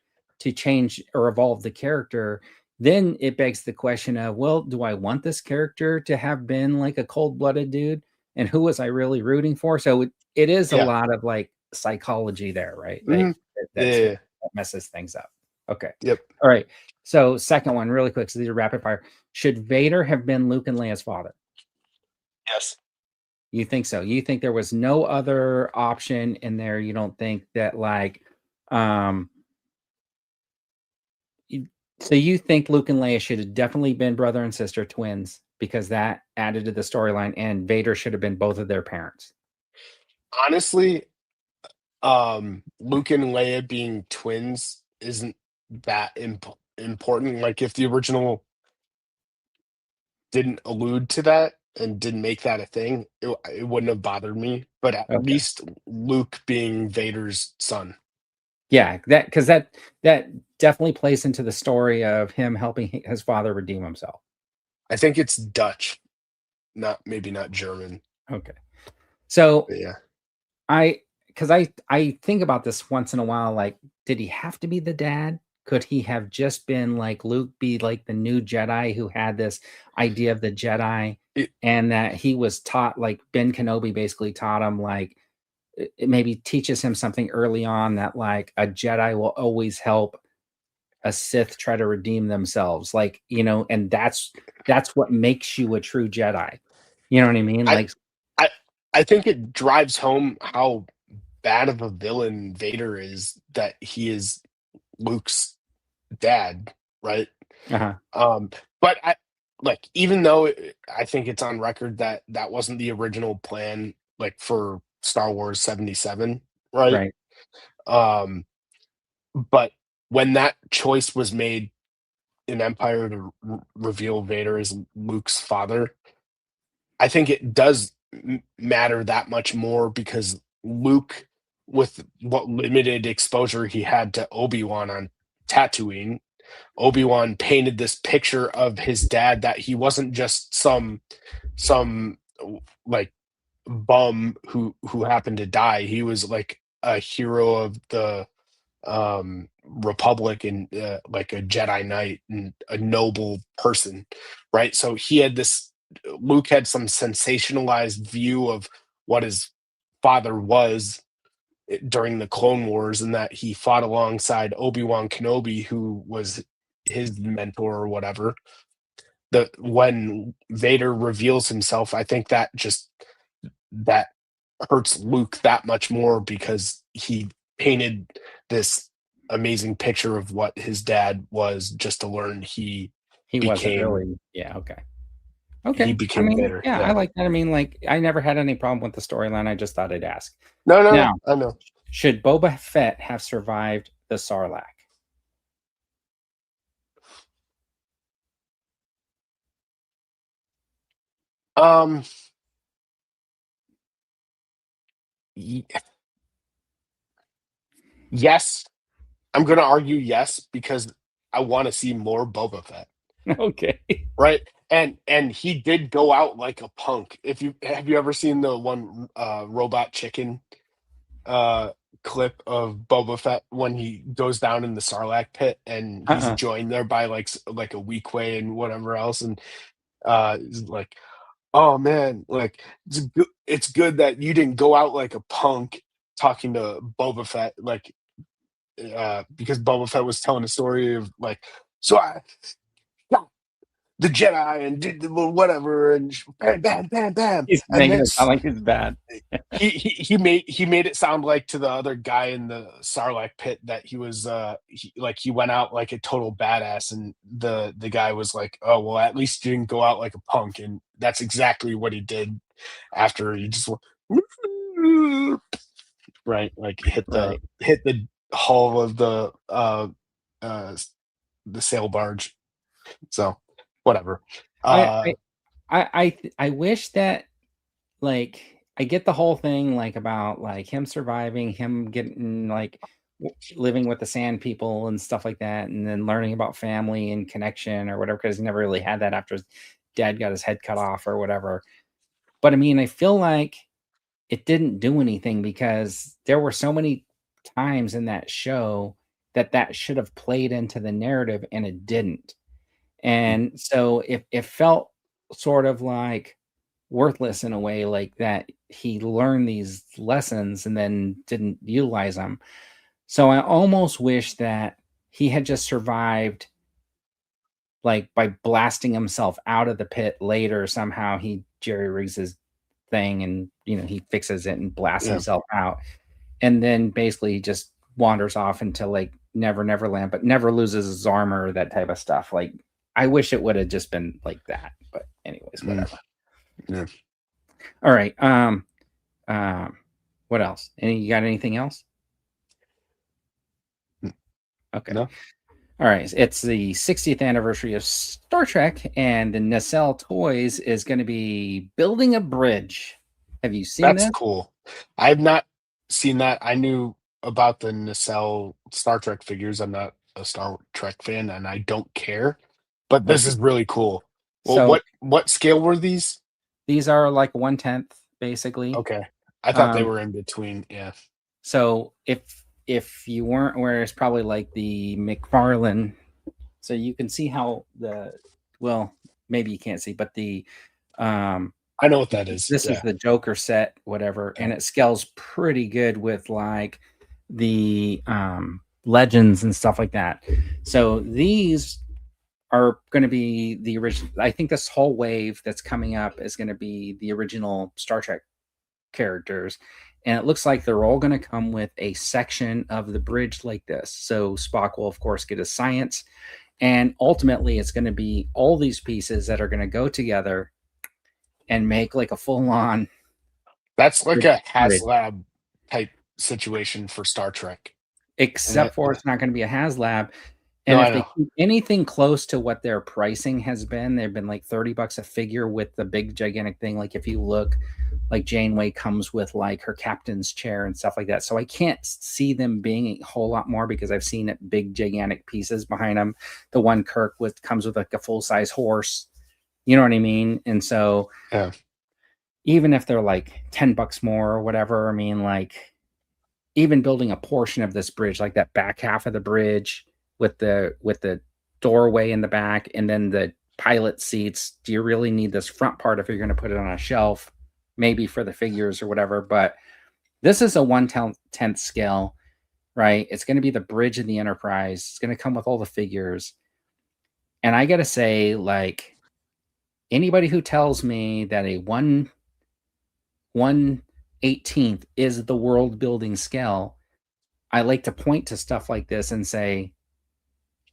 to change or evolve the character, then it begs the question of, well, do I want this character to have been like a cold-blooded dude? And who was I really rooting for? So it is a Yeah. lot of like psychology there, right? Like Mhm. that Yeah. messes things up. Okay. Yep. All right. So second one, really quick. So these are rapid fire. Should Vader have been Luke and Leia's father? Yes. You think so? You think there was no other option in there? You don't think that like, um, you, so you think Luke and Leia should have definitely been brother and sister twins because that added to the storyline, and Vader should have been both of their parents. Honestly, Luke and Leia being twins isn't that important. Like if the original didn't allude to that and didn't make that a thing, it wouldn't have bothered me. But at Okay. least Luke being Vader's son. Yeah, that definitely plays into the story of him helping his father redeem himself. I think it's Dutch, maybe not German. Okay. So But yeah. I think about this once in a while, like, did he have to be the dad? Could he have just been like Luke, be like the new Jedi who had this idea of the Jedi, It, and that he was taught, like Ben Kenobi basically taught him, like it maybe teaches him something early on that like a Jedi will always help a Sith try to redeem themselves, like, and that's what makes you a true Jedi. You know what I mean? I Like, I I think it drives home how bad of a villain Vader is, that he is Luke's dad, right? uh-huh, Um, but even though I think it's on record that that wasn't the original plan, like for Star Wars 77, right? right. Um, but when that choice was made in Empire to reveal Vader as Luke's father, I think it does matter that much more because Luke, with what limited exposure he had to Obi-Wan on Tatooine, Obi-Wan painted this picture of his dad, that he wasn't just some like bum who happened to die. He was like a hero of the Republic, and like a Jedi Knight and a noble person, right? So he had this. Luke had some sensationalized view of what his father was during the Clone Wars, and that he fought alongside Obi-Wan Kenobi, who was his mentor or whatever. The When Vader reveals himself, I think that hurts Luke that much more, because he painted this amazing picture of what his dad was, just to learn He wasn't became really, yeah, okay. he Okay. I became mean, Vader. yeah, I Yeah. like that. I mean, like, I never had any problem with the storyline. I just thought I'd ask. No, no, no. Now, I know. should Boba Fett have survived the Sarlacc? Um, y- yes, I'm going to argue yes, because I want to see more Boba Fett, Okay. right? And he did go out like a punk. If you Have you ever seen the one Robot Chicken uh clip of Boba Fett when he goes down in the Sarlacc pit, and he's Uh-uh. joined there by like a Weequay and whatever else, and he's like, oh man, like it's good that you didn't go out like a punk, talking to Boba Fett, like because Boba Fett was telling a story of like, so the Jedi and did whatever, and bam, bam, bam, bam, He's and making then it sound like it's bad. he made it sound like to the other guy in the Sarlacc pit that he went out like a total badass, and the guy was like, oh well, at least you didn't go out like a punk, and that's exactly what he did after he just went, right, like Right. hit the hull of uh the sail barge. So whatever. I Uh I I wish that, like, I get the whole thing, like, about, like, him surviving, him getting, like, living with the sand people and stuff like that, and then learning about family and connection or whatever, because he never really had that after his dad got his head cut off or whatever. But I mean, I feel like it didn't do anything because there were so many times in that show that that should have played into the narrative and it didn't. And so it felt sort of like worthless in a way, like that he learned these lessons and then didn't utilize them. So I almost wish that he had just survived, like, by blasting himself out of the pit later. Somehow he jerry rigs his thing and, he fixes it and blasts yeah. himself out. And then basically just wanders off into, like, Never Land, but never loses his armor, that type of stuff. Like, I wish it would have just been like that. But anyways, Mm, whatever. yeah. All right. What else? You got anything else? Okay. No. All right. It's the 60th anniversary of Star Trek, and the Nacelle Toys is going to be building a bridge. Have you seen That's this? cool. I've not seen that. I knew about the nacelle Star Trek figures. I'm not a Star Trek fan, and I don't care. But this Okay. is really cool. Well, So what scale were these? these are like 1/10, basically. Okay, I thought they Um, were in between. Yeah. so if you weren't aware, it's probably like the McFarlane. So you can see how maybe you can't see, but um I know what that is. this is Yeah. the Joker set, whatever, Yeah. and it scales pretty good with, like, the legends and stuff like that. So these are going to be the original. I think this whole wave that's coming up is going to be the original Star Trek characters, and it looks like they're all going to come with a section of the bridge like this. So Spock will, of course, get his science, and ultimately it's going to be all these pieces that are going to go together and make like a full-on That's like a bridge. HasLab type situation for Star Trek. And Except for it's not going to be a HasLab. no, And I if they know. keep anything close to what their pricing has been, they've been like $30 a figure with the big gigantic thing. Like, if you look, like, Janeway comes with like her captain's chair and stuff like that. So I can't see them being a whole lot more because I've seen it big gigantic pieces behind them. The one Kirk with comes with like a full size horse. You know what I mean? And so Yeah. even if they're like $10 more or whatever, I mean, like, even building a portion of this bridge, like that back half of the bridge with the doorway in the back and then the pilot seats, do you really need this front part if you're going to put it on a shelf? Maybe for the figures or whatever, but this is a 1/10th scale, right? It's going to be the bridge of the Enterprise. It's going to come with all the figures. And I got to say, like, anybody who tells me that a 1/18th is the world building scale, I like to point to stuff like this and say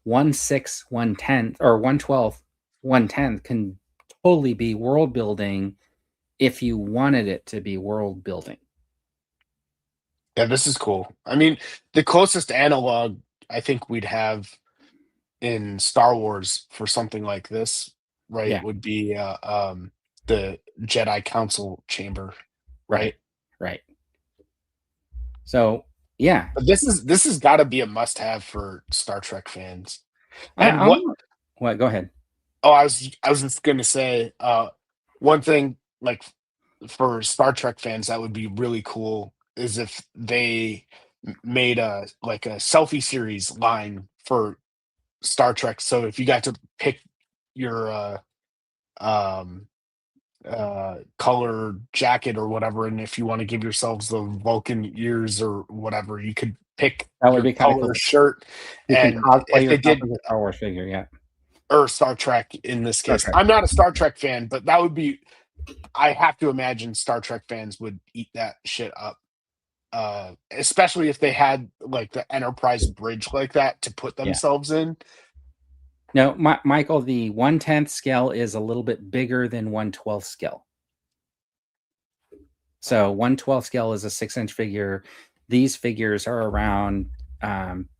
1/6, 1/10, or 1/12, 1/10 can totally be world building if you wanted it to be world building. Yeah, this is cool. I mean, the closest analog I think we'd have in Star Wars for something like this, right, Yeah, would be the Jedi Council chamber, right, right? right. So, yeah, But this has got to be a must-have for Star Trek fans. And I'm what? Go ahead. oh, I was just gonna say one thing like for Star Trek fans that would be really cool is if they made a like a selfie series line for Star Trek. So if you got to pick your um color jacket or whatever, and if you want to give yourselves the Vulcan ears or whatever, you could pick That would your be kind of color cool. shirt. You can And cosplay if they yourself did as a Star Wars figure. Yeah, or Star Trek in this Star case. Trek. I'm not a Star Trek fan, but that would be. I have to imagine Star Trek fans would eat that shit up. Especially if they had like the Enterprise bridge like that to put Yeah. themselves in. No, Michael, the 1/10 scale is a little bit bigger than 1/12 scale. So 1/12 scale is a 6-inch figure. These figures are around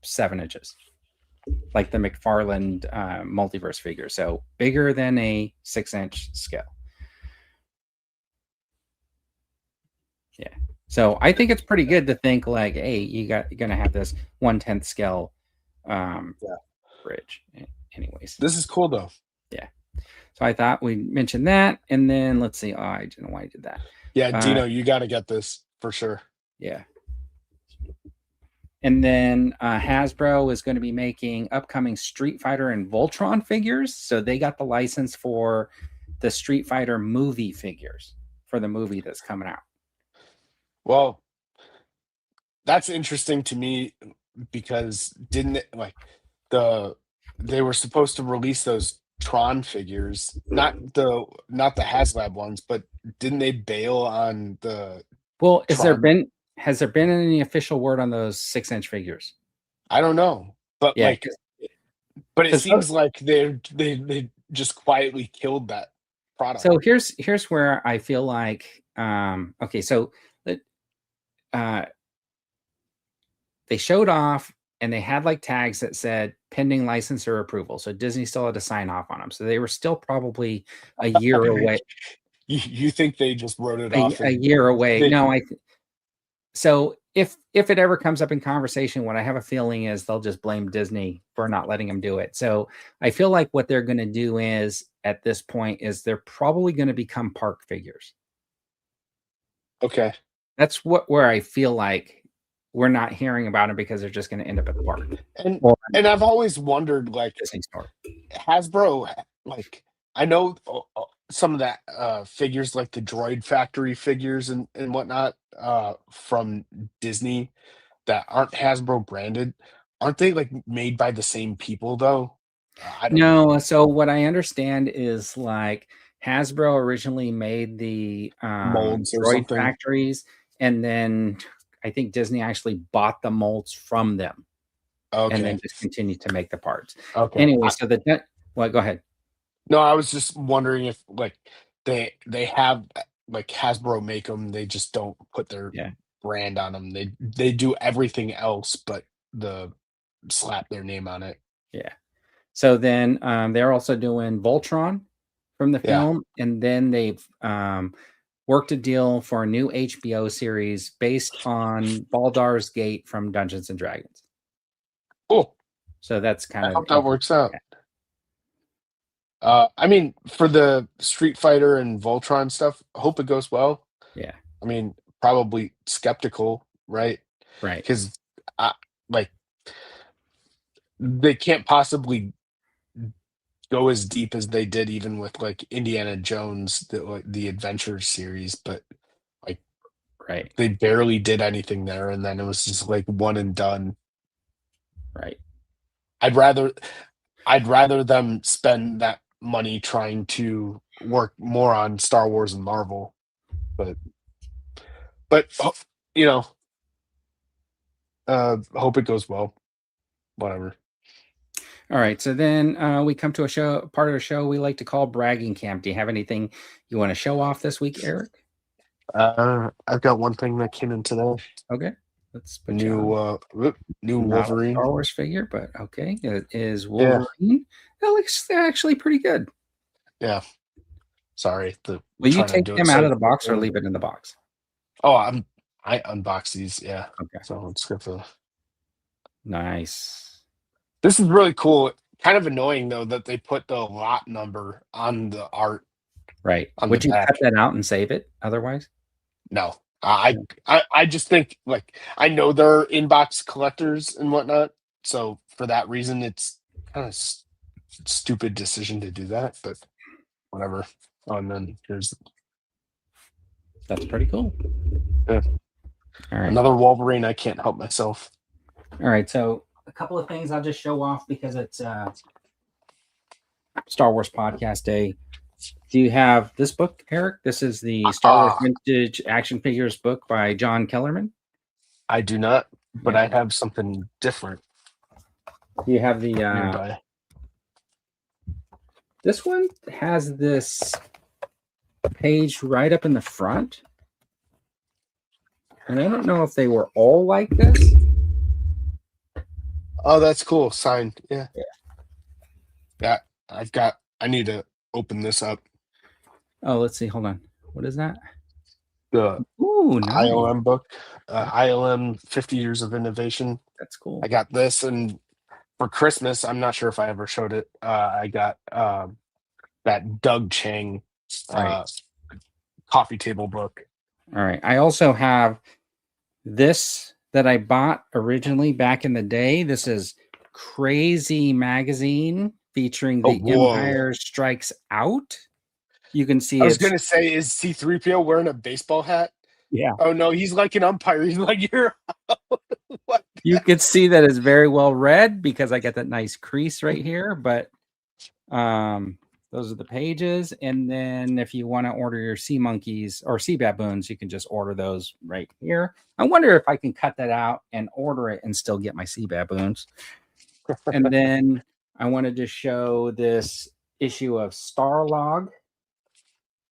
7 inches, like the McFarlane multiverse figure. So bigger than a 6-inch scale. Yeah. So I think it's pretty good to think like, hey, you're gonna have this 1/10 scale bridge. Anyways, This is cool though. yeah. So I thought we mentioned that, and then let's see. Oh, I don't know why I did that. Yeah, Dino, you got to get this for sure. Yeah. And then Hasbro is going to be making upcoming Street Fighter and Voltron figures. So they got the license for the Street Fighter movie figures for the movie that's coming out. Well, that's interesting to me because didn't it, like they were supposed to release those Tron figures, not the HasLab ones, but didn't they bail on the Well, has there Tron? been any official word on those 6-inch figures? I don't know, but Yeah, but it 'cause seems like they just quietly killed that product. so here's where I feel like okay, so they showed off and they had like tags that said pending license or approval. So Disney still had to sign off on them. So they were still probably a year away. You think they just wrote it off A year away. they- No, so if it ever comes up in conversation, what I have a feeling is they'll just blame Disney for not letting them do it. So I feel like what they're going to do is at this point is they're probably going to become park figures. Okay. That's where I feel like we're not hearing about them because they're just going to end up at the park. And I've always wondered, like, Disney store. Hasbro, like, I know some of that figures, like the Droid Factory figures and whatnot, from Disney that aren't Hasbro branded. Aren't they like made by the same people though? I don't know. No, so what I understand is like Hasbro originally made the Molds or droid something. factories, and then I think Disney actually bought the molds from them, and Okay. then just continued to make the parts. Okay. Anyway, so well, go ahead. No, I was just wondering if like they have like Hasbro make them, they just don't put their Yeah. brand on them. They do everything else but slap their name on it. Yeah. So then they're also doing Voltron from the Yeah. film, and then they've worked a deal for a new HBO series based on Baldur's Gate from Dungeons and Dragons. Cool. So that's kind I of hope that works out. I mean, for the Street Fighter and Voltron stuff, I hope it goes well. Yeah. I mean, probably skeptical, right? Right. Because like they can't possibly go as deep as they did even with like Indiana Jones, the Adventure series, but like Right. they barely did anything there, and then it was just like one and done. Right. I'd rather them spend that money trying to work more on Star Wars and Marvel, but you know, hope it goes well. Whatever. All right. So then we come to a part of the show we like to call bragging camp. Do you have anything you want to show off this week, Eric? I've got one thing that came in today. Okay. Let's put New Wolverine. Star Wars figure, but okay. It is Wolverine. Yeah. That looks actually pretty good. Yeah. Sorry. Will you take them out of the box or leave it in the box? Oh, I unbox these. Yeah. Okay. So let's go for. Nice. This is really cool. Kind of annoying though that they put the lot number on the art. Right. Would you cut that out and save it otherwise? No. I just think like I know they're inbox collectors and whatnot, so for that reason it's kind of stupid decision to do that, but whatever. Oh, and then that's pretty cool. Yeah. All right. Another Wolverine. I can't help myself. All right, so a couple of things I'll just show off because it's Star Wars Podcast Day. Do you have this book, Eric? This is the Star Wars Vintage Action Figures book by John Kellerman. I do not, but Yeah. I have something different. Do you have the nearby. This one has this page right up in the front. And I don't know if they were all like this. Oh, that's cool. Signed. Yeah. Yeah. I need to open this up. Oh, let's see. Hold on. What is that? The nice. ILM book. ILM 50 Years of Innovation. That's cool. I got this, and for Christmas, I'm not sure if I ever showed it. I got that Doug Chang coffee table book. All right. I also have this that I bought originally back in the day. This is Crazy Magazine featuring The Empire Strikes Out. You can see I was going to say, is C-3PO wearing a baseball hat? Yeah. Oh, no, he's like an umpire. He's like, you're what? You could see that it's very well read because I got that nice crease right here. But those are the pages. And then if you want to order your sea monkeys or sea baboons, you can just order those right here. I wonder if I can cut that out and order it and still get my sea baboons. And then I wanted to show this issue of Starlog.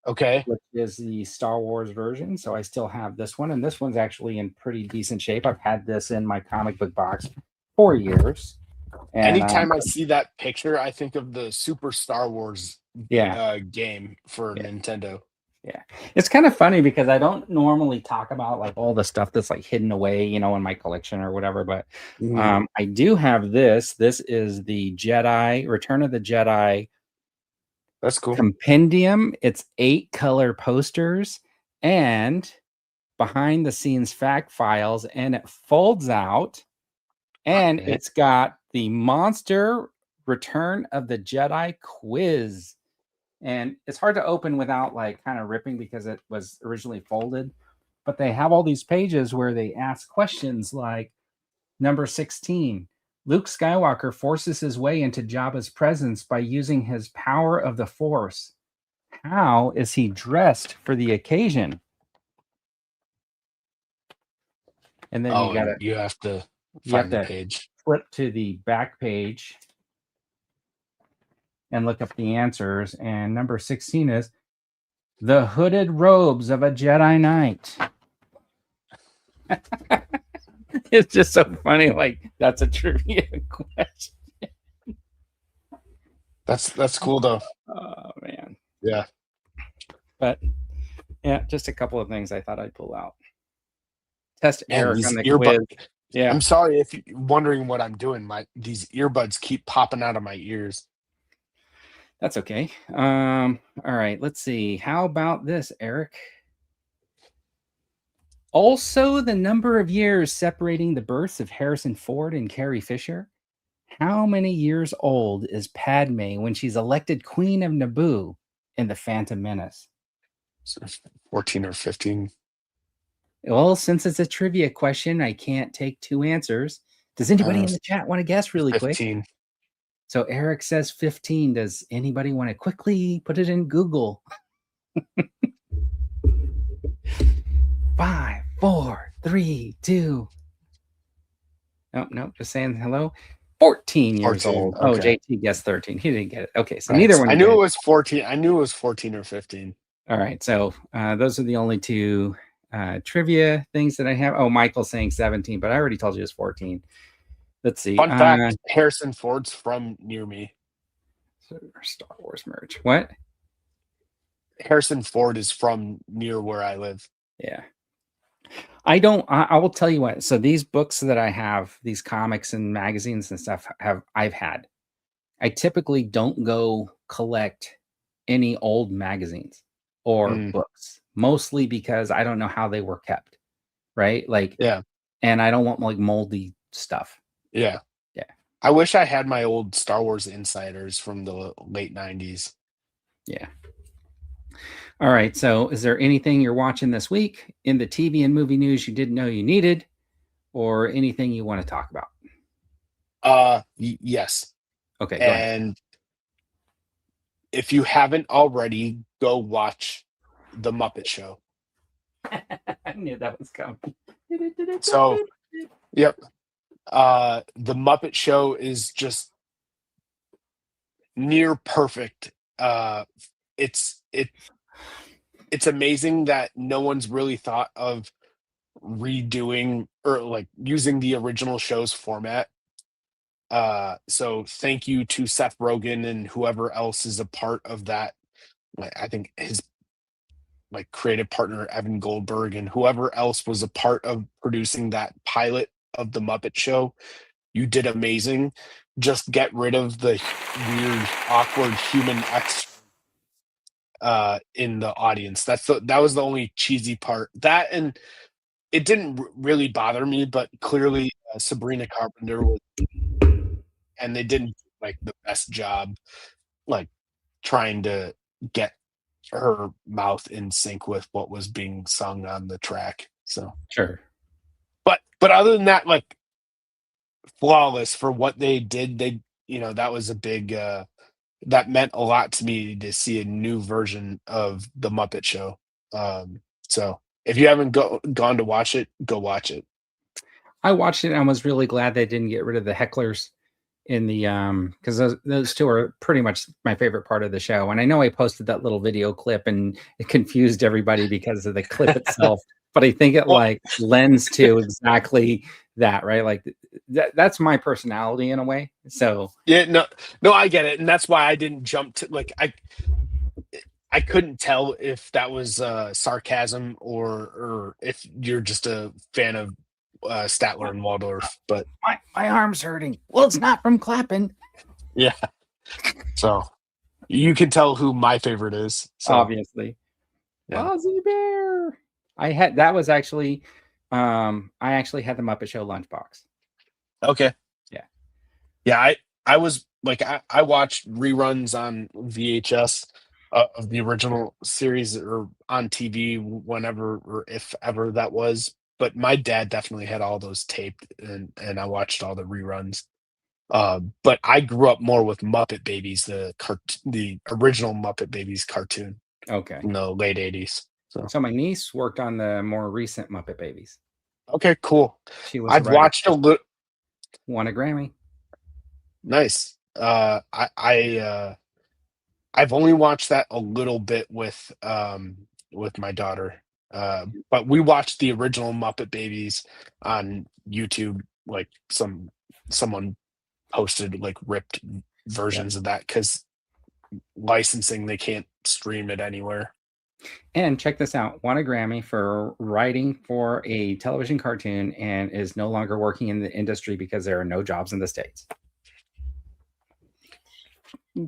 Okay. Which is the Star Wars version. So I still have this one. And this one's actually in pretty decent shape. I've had this in my comic book box for years. And, anytime I see that picture, I think of the Super Star Wars game for Nintendo. Yeah. It's kind of funny because I don't normally talk about like all the stuff that's like hidden away, you know, in my collection or whatever. But I do have this. This is the Return of the Jedi. That's cool. Compendium. It's 8 color posters and behind the scenes fact files, and it folds out, and it's got the Monster Return of the Jedi quiz. And it's hard to open without like kind of ripping because it was originally folded. But they have all these pages where they ask questions like number 16. Luke Skywalker forces his way into Jabba's presence by using his power of the Force. How is he dressed for the occasion? And then you have to find the page. Flip to the back page and look up the answers. And number 16 is the hooded robes of a Jedi Knight. It's just so funny. Like, that's a trivia question. That's cool, though. Oh, man. Yeah. But, yeah, just a couple of things I thought I'd pull out. Test Eric on the quiz. Yeah. I'm sorry if you're wondering what I'm doing. These earbuds keep popping out of my ears. That's okay. All right. Let's see. How about this, Eric? Also, the number of years separating the births of Harrison Ford and Carrie Fisher. How many years old is Padme when she's elected Queen of Naboo in The Phantom Menace? 14 or 15. Well, since it's a trivia question, I can't take 2 answers. Does anybody in the chat want to guess really 15. quick? So Eric says 15. Does anybody want to quickly put it in Google? 5, 4, 3, 2. Nope. Just saying hello. 14 years old. Okay. Oh, JT guessed 13. He didn't get it. Okay, so neither one. I knew it was 14. I knew it was 14 or 15. All right, so those are the only 2 trivia things that I have. Oh, Michael's saying 17, but I already told you it's 14. Let's see. Fun fact: Harrison Ford's from near me. Star Wars merch. What? Harrison Ford is from near where I live. Yeah. I will tell you what. So these books that I have, these comics and magazines and stuff I've had. I typically don't go collect any old magazines or books, mostly because I don't know how they were kept. Right? Like, yeah. And I don't want like moldy stuff. Yeah. Yeah. I wish I had my old Star Wars Insiders from the late 90s. Yeah. All right. So is there anything you're watching this week in the TV and movie news you didn't know you needed, or anything you want to talk about? Yes. Okay. And if you haven't already, go watch The Muppet Show. I knew that was coming. So, yep. The Muppet Show is just near perfect. It's amazing that no one's really thought of redoing or like using the original show's format. So thank you to Seth Rogen and whoever else is a part of that. Like, I think his like creative partner Evan Goldberg and whoever else was a part of producing that pilot of the Muppet Show. You did amazing. Just get rid of the weird, awkward human in the audience. That was the only cheesy part. That, and it didn't really bother me, but clearly Sabrina Carpenter was, and they didn't do, like, the best job, like, trying to get her mouth in sync with what was being sung on the track. So, Sure. but other than that, like, flawless for what they did. That was a big that meant a lot to me to see a new version of the Muppet Show. So if you haven't gone to watch it, go watch it. I watched it and I was really glad they didn't get rid of the hecklers in the because those two are pretty much my favorite part of the show. And I know I posted that little video clip and it confused everybody because of the clip itself, but I think it like lends to exactly that, right? Like that's my personality in a way. So Yeah, no, I get it, and that's why I didn't jump to, like, I couldn't tell if that was sarcasm or if you're just a fan of Statler and Waldorf, but my arm's hurting. Well, it's not from clapping. yeah. So you can tell who my favorite is. So Obviously. yeah. Ozzy Bear. I had that was actually I actually had the Muppet Show lunchbox. Okay. Yeah. Yeah, I was like I watched reruns on VHS of the original series or on TV whenever or if ever that was. But my dad definitely had all those taped, and I watched all the reruns. But I grew up more with Muppet Babies, the original Muppet Babies cartoon Okay. in the late '80s. So my niece worked on the more recent Muppet Babies. Okay, cool. She was I've watched a little. won a Grammy. Nice. I've only watched that a little bit with my daughter. But we watched the original Muppet Babies on YouTube, like someone posted like ripped versions of that because licensing, they can't stream it anywhere. And check this out, won a Grammy for writing for a television cartoon and is no longer working in the industry because there are no jobs in the States.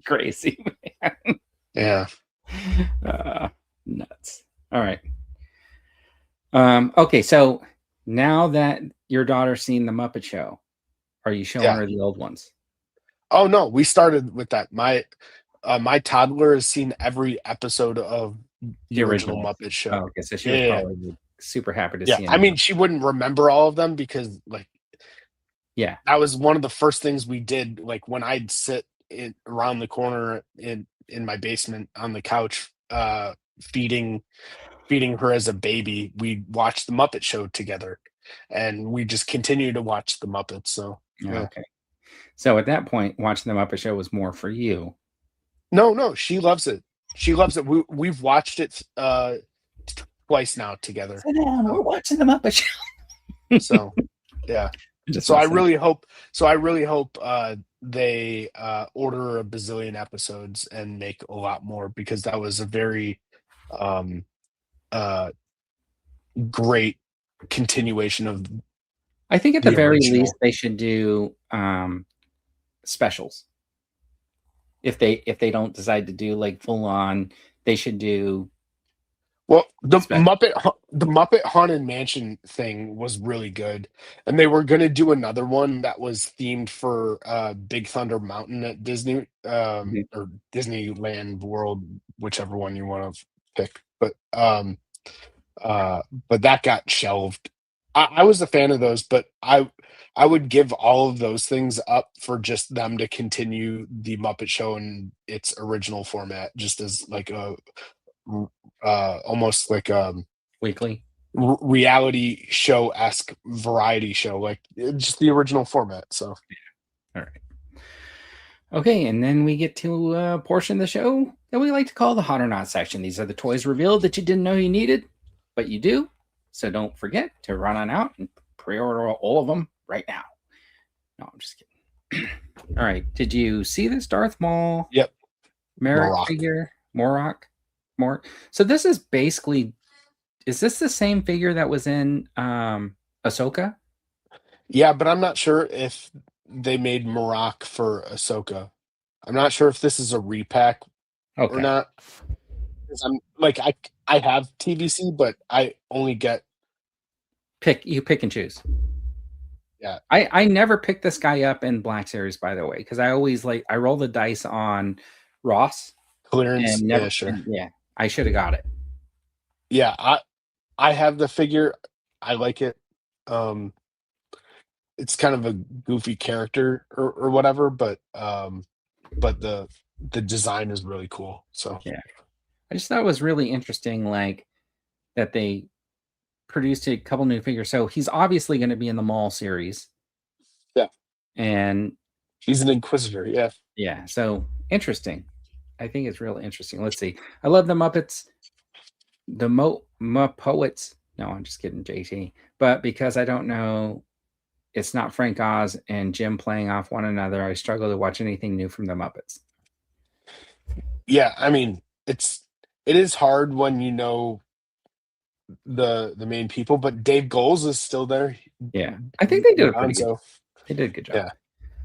Crazy, man. Yeah. Nuts. All right. Okay, so now that your daughter's seen the Muppet Show, are you showing her the old ones? Oh no, we started with that. My toddler has seen every episode of the original Muppet Show. Oh, okay, so she was probably super happy to see it. I mean, she wouldn't remember all of them because, like, that was one of the first things we did. Like, when I'd sit around the corner in my basement on the couch, feeding her as a baby, we watched the Muppet Show together, and we just continued to watch the Muppets. So okay. So at that point, watching the Muppet Show was more for you. No, she loves it. She loves it. We've watched it twice now together. Sit down, we're watching the Muppet Show. So yeah. So I really hope they order a bazillion episodes and make a lot more, because that was a very great continuation of. I think at the very least they should do specials. If they don't decide to do like full on, they should do. Well, the Muppet Haunted Mansion thing was really good, and they were going to do another one that was themed for Big Thunder Mountain at Disney or Disneyland World, whichever one you want to pick. But that got shelved. I was a fan of those, but I would give all of those things up for just them to continue the Muppet Show in its original format, just as like a almost like Weekly. reality show-esque variety show, like just the original format. So All right. Okay, and then we get to a portion of the show that we like to call the Hot or Not section. These are the toys revealed that you didn't know you needed, but you do. So don't forget to run on out and pre-order all of them right now. No, I'm just kidding. All right. Did you see this Darth Maul? yep, Merrick Morok. figure? Morok? So this is basically, is this the same figure that was in Ahsoka? Yeah, but I'm not sure if they made Morok for Ahsoka. I'm not sure if this is a repack or Okay. not. 'Cause I'm like I have TVC, but I only get You pick and choose. yeah I never picked this guy up in Black Series, by the way, because I always I roll the dice on Ross clearance. and Yeah, never. sure. Yeah, I should have got it. Yeah, I have the figure. I like it. Um, it's kind of a goofy character or whatever, but the design is really cool. So Yeah, I just thought it was really interesting, like that they produced a couple new figures. So he's obviously going to be in the Mall series, yeah, and he's an Inquisitor. Yeah, yeah, so interesting. I think it's really interesting. Let's see. I love the Muppets, the Poets. No, I'm just kidding, JT. But because I don't know, it's not Frank Oz and Jim playing off one another. I struggle to watch anything new from the Muppets. yeah. I mean, it is hard when you know the main people, but Dave Goles is still there. Yeah, I think they did a pretty good. So They did a good job. yeah,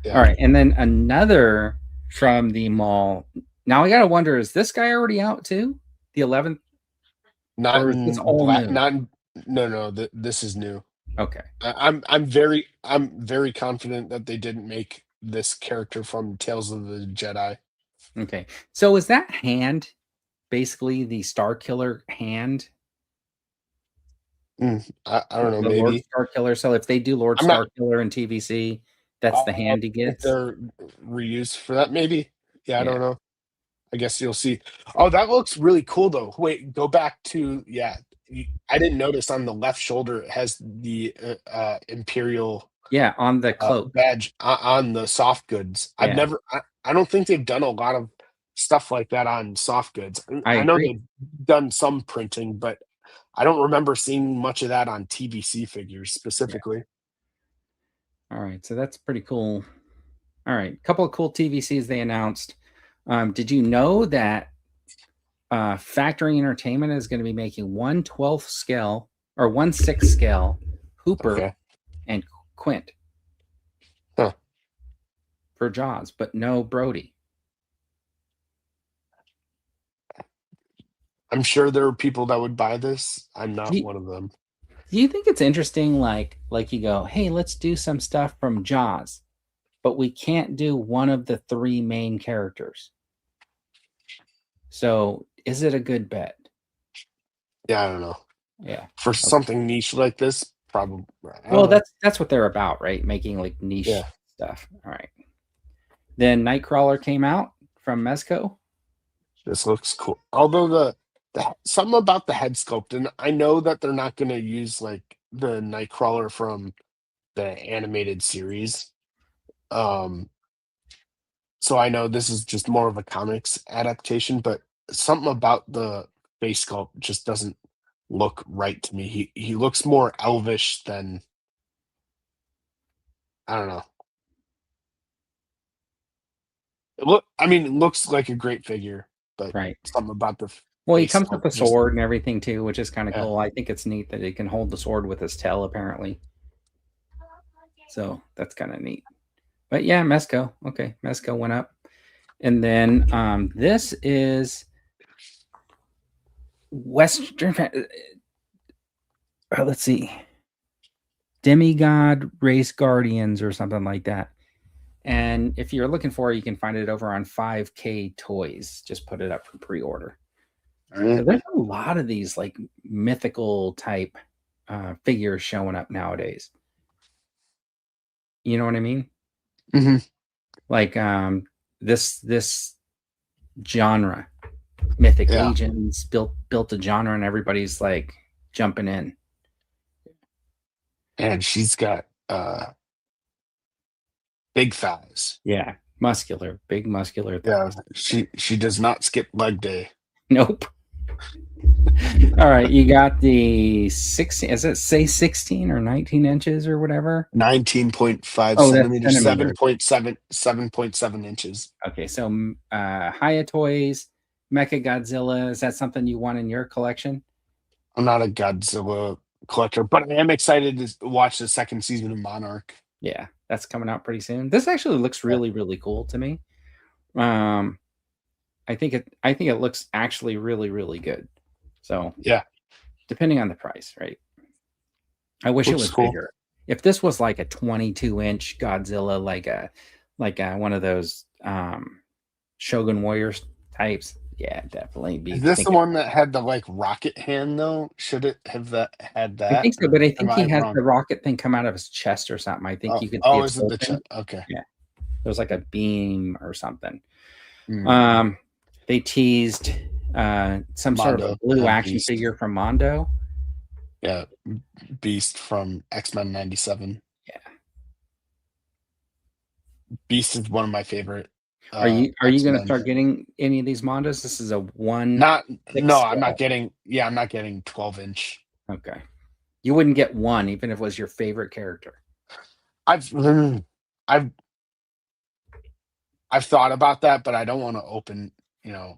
yeah. All right, and then another from the mall. Now I gotta wonder: is this guy already out too? The 11th, Not or is this in all black. new? Not in, no. This is new. Okay, I'm very confident that they didn't make this character from Tales of the Jedi. okay. So is that hand basically the Star Killer hand? I don't know, The Lord maybe. Star Killer. So if they do Lord I'm not Star Killer in TVC, that's the hand he if gets. they're reused for that, maybe. Yeah, I Yeah. don't know. I guess you'll see. Oh, that looks really cool though. Wait, go back to yeah. I didn't notice on the left shoulder it has the Imperial Yeah, on the cloak. badge on the soft goods. I've Yeah, never. I don't think they've done a lot of stuff like that on soft goods. I I know agree. they've done some printing, but I don't remember seeing much of that on TVC figures Yeah. specifically. All right, so that's pretty cool. All right, couple of cool TVCs they announced. Did you know that Factory Entertainment is going to be making 1/12 scale or 1/6 scale Hooper Okay. and Quint Huh. for Jaws, but no Brody? I'm sure there are people that would buy this. I'm Do not you, one of them. do you think it's interesting? Like you go, hey, let's do some stuff from Jaws, but we can't do one of the three main characters. So is it a good bet? Yeah, I don't know. Yeah. For something niche like this, probably. I Well, don't know. that's what they're about, right? Making like niche Yeah. stuff. All right. Then Nightcrawler came out from Mezco. This looks cool. Although the something about the head sculpt, and I know that they're not going to use like the Nightcrawler from the animated series. So I know this is just more of a comics adaptation, but something about the face sculpt just doesn't look right to me. He looks more elvish than I don't know. I mean, it looks like a great figure, but Right. something about the Well, he face comes with sculpt the just sword and everything too, which is kind of yeah. cool. I think it's neat that he can hold the sword with his tail, apparently. So that's kind of neat. But yeah, Mezco. Okay, Mezco went up. And then this is Western. Let's see. Demigod Race Guardians or something like that. And if you're looking for it, you can find it over on 5K Toys. Just put it up for pre-order. So there's a lot of these like mythical type figures showing up nowadays. You know what I mean? Mhm. Like this genre, Mythic Yeah. Legions built a genre, and everybody's like jumping in. And she's got big thighs. Yeah, muscular, big muscular Yeah, thighs. she does not skip leg day. Nope. All right, you got the 16. Does it say 16 or 19 inches or whatever? 19.5 Oh, that's centimeters, centimeters. 7.7 inches. Okay, so Hayatoys, Mecha Godzilla. Is that something you want in your collection? I'm not a Godzilla collector, but I am excited to watch the second season of Monarch. Yeah, that's coming out pretty soon. This actually looks Yeah. really, really cool to me. I think it looks actually really, really good. So Yeah, depending on the price, right? I wish it looks was cool. bigger. If this was like a 22-inch Godzilla, like one of those Shogun Warriors types, yeah, definitely be Is this the thinking. one that had the like rocket hand though? Should it have had I that? think so, Or but I am think I he has wrong? the rocket thing come out of his chest or something. I think you can see Oh, it's is it the open. Okay. Yeah, there's like a beam or something. Mm. They teased some sort of a Mondo blue and action Beast. figure from Mondo. Yeah, Beast from X-Men 97. Yeah. Beast is one of my favorite Are you going to X-Men. start getting any of these Mondos? This is a No, 1/6 I'm not scale. getting 12-inch. Okay. You wouldn't get one even if it was your favorite character. I've I've thought about that, but I don't want to open, that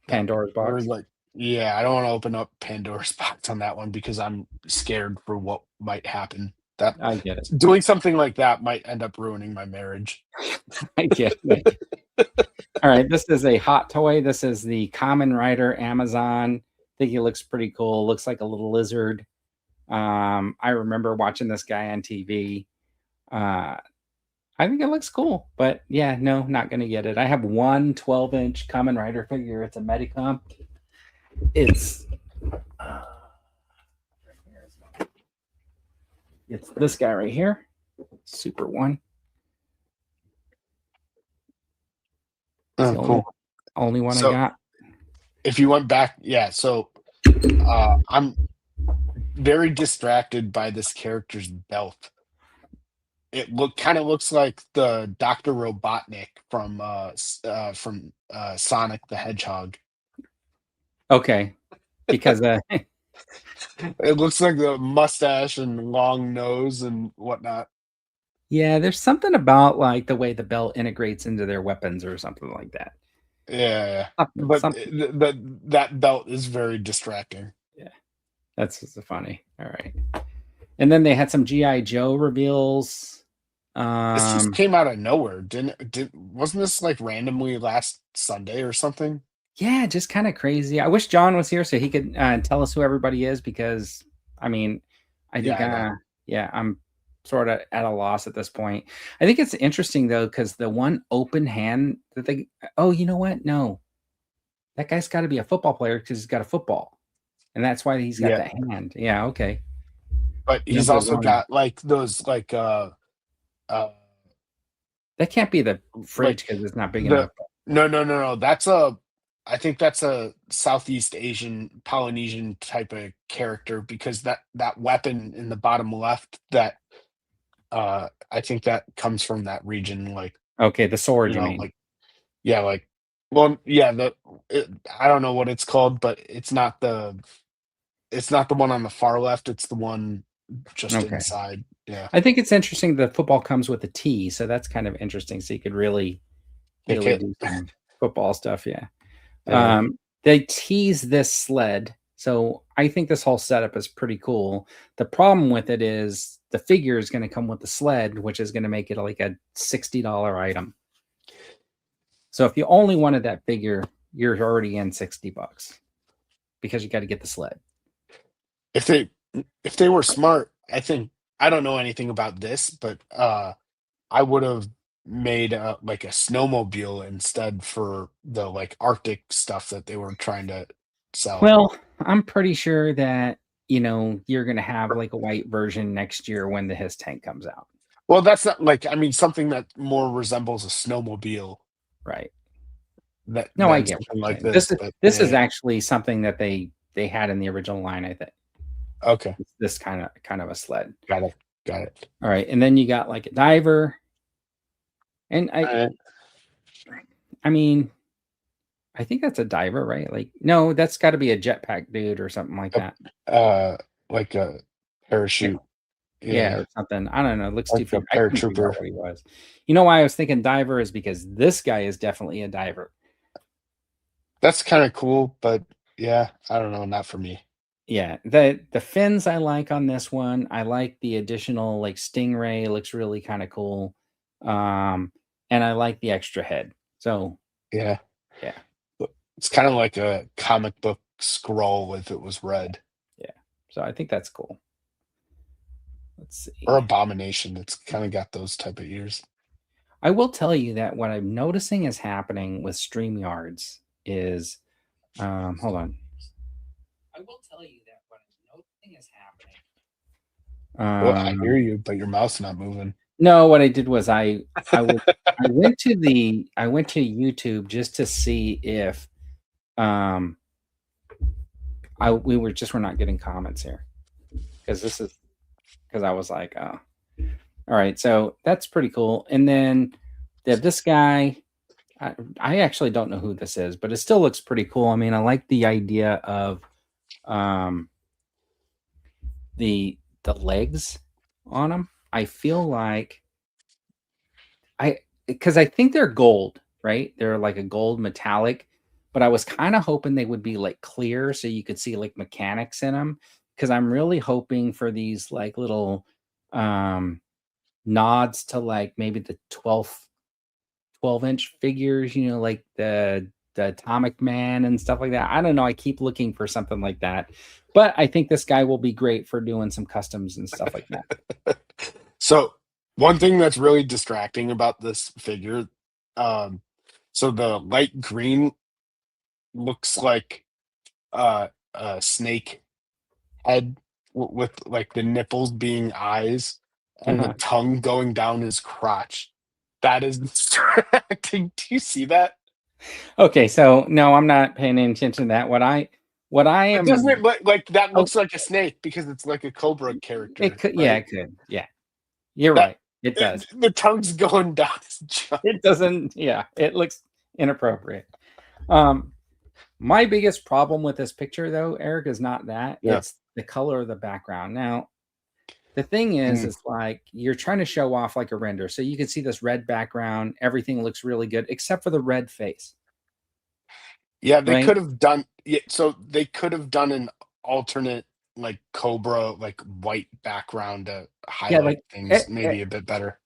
Pandora's or box. like I don't want to open up Pandora's box on that one because I'm scared for what might happen. That I get it. doing something like that might end up ruining my marriage. I get it. All right, this is a hot toy. This is the Kamen Rider Amazon. I think he looks pretty cool. Looks like a little lizard. I remember watching this guy on TV. I think it looks cool, but yeah, no, not gonna get it. I have one 12-inch Kamen Rider figure. It's a Medicom. It's it's this guy right here, Super One. It's Oh, the cool. only one So, I got. if you went back, so I'm very distracted by this character's belt. It kind of looks like the Dr. Robotnik from Sonic the Hedgehog. Okay, because It looks like the mustache and long nose and whatnot. yeah, there's something about like the way the belt integrates into their weapons or something like that. Yeah, Something, but something. that belt is very distracting. Yeah, that's just funny. All right, and then they had some GI Joe reveals. This just came out of nowhere, wasn't this like randomly last Sunday or something? Yeah, just kind of crazy. I wish John was here so he could tell us who everybody is because, I mean, I think, Yeah, I know. yeah, I'm sort of at a loss at this point. I think it's interesting though because the one open hand that oh, you know what? No, that guy's got to be a football player because he's got a football, and that's why he's got Yeah, that hand. Yeah, okay. but he's Number also one. got like those uh That can't be the fridge like because it's not big the enough. no. I think that's a Southeast Asian Polynesian type of character because that weapon in the bottom left that I think that comes from that region, like Okay, the sword, you mean? like like well, yeah, I don't know what it's called, but it's not the one on the far left. It's the one just Okay. inside. Yeah, I think it's interesting that football comes with a T, so that's kind of interesting. So you could really kick it. do some football stuff. Yeah. Yeah. They tease this sled. So I think this whole setup is pretty cool. The problem with it is the figure is going to come with the sled, which is going to make it like a $60 item. So if you only wanted that figure, you're already in $60 because you got to get the sled. If they were smart, I don't know anything about this, but I would have made like a snowmobile instead for the like Arctic stuff that they were trying to sell. Well, I'm pretty sure that you're going to have like a white version next year when the his tank comes out. Well, that's not like, I mean, something that more resembles a snowmobile Right. that No, I than get what something you're like saying. This this. is But this is yeah, actually something that they had in the original line, I think. okay, It's this kind of a sled. got it. All right, and then you got like a diver, and All right. I mean, I think that's a diver, right? Like, no, that's got to be a jetpack dude or something like that. Like a Yeah, parachute. yeah, Yeah, or something. I don't know. It looks like too a familiar. I couldn't figure out paratrooper. what he was. You know why I was thinking diver is because this guy is definitely a diver. That's kind of cool, but yeah, I don't know, not for me. Yeah, the fins I like on this one. I like the additional like stingray. It looks really kind of cool. Um, and I like the extra head. So Yeah, yeah, it's kind of like a comic book scroll if it was red, yeah. So I think that's cool. Let's or see. abomination. It's kind of got those type of ears. I will tell you that what I'm noticing is happening with StreamYards is, hold on. I will tell you that what I'm noticing is Well, happening. I hear you, but your mouth's not moving. No, what I did was I went to YouTube just to see if um we're not getting comments here because I was like, oh, all right, so that's pretty cool. And then this guy, I actually don't know who this is, but it still looks pretty cool. I mean, I like the idea of um the legs on him. I feel like I because I think they're gold, right? They're like a gold metallic, but I was kind of hoping they would be like clear so you could see like mechanics in them. Because I'm really hoping for these like little um nods to like maybe the 12-inch figures, like the Atomic Man and stuff like that. I don't know. I keep looking for something like that. But I think this guy will be great for doing some customs and stuff like that. So one thing that's really distracting about this figure, um, so the light green looks like a snake head with like the nipples being eyes and the Uh-huh. tongue going down his crotch. That is distracting. Do you see that? Okay, so no, I'm not paying any attention to that. What I But doesn't it am look like that oh, looks like a snake because it's like a cobra it character, could, yeah, right? it could. Yeah. You're That right. It does. the tongue's going down his jaw. It doesn't, yeah, it looks inappropriate. Um my biggest problem with this picture though, Eric, is not that. Yeah. It's the color of the background. Now, the thing Mm. is like you're trying to show off like a render. So you can see this red background, everything looks really good except for the red face, Yeah, they right? could have done yeah, so they could have done an alternate like cobra like white background to Yeah, highlight like things maybe a bit better.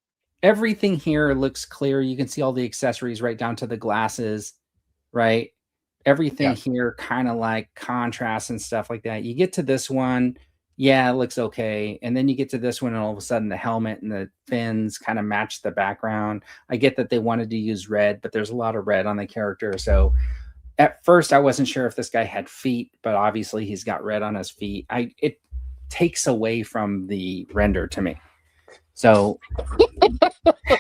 everything here looks clear. You can see all the accessories right down to the glasses, right? Everything Yeah. here kind of like contrasts and stuff like that. You get to this one, yeah, it looks okay. And then you get to this one, and all of a sudden the helmet and the fins kind of match the background. I get that they wanted to use red, but there's a lot of red on the character. So at first I wasn't sure if this guy had feet, but obviously he's got red on his feet. It takes away from the render to me. So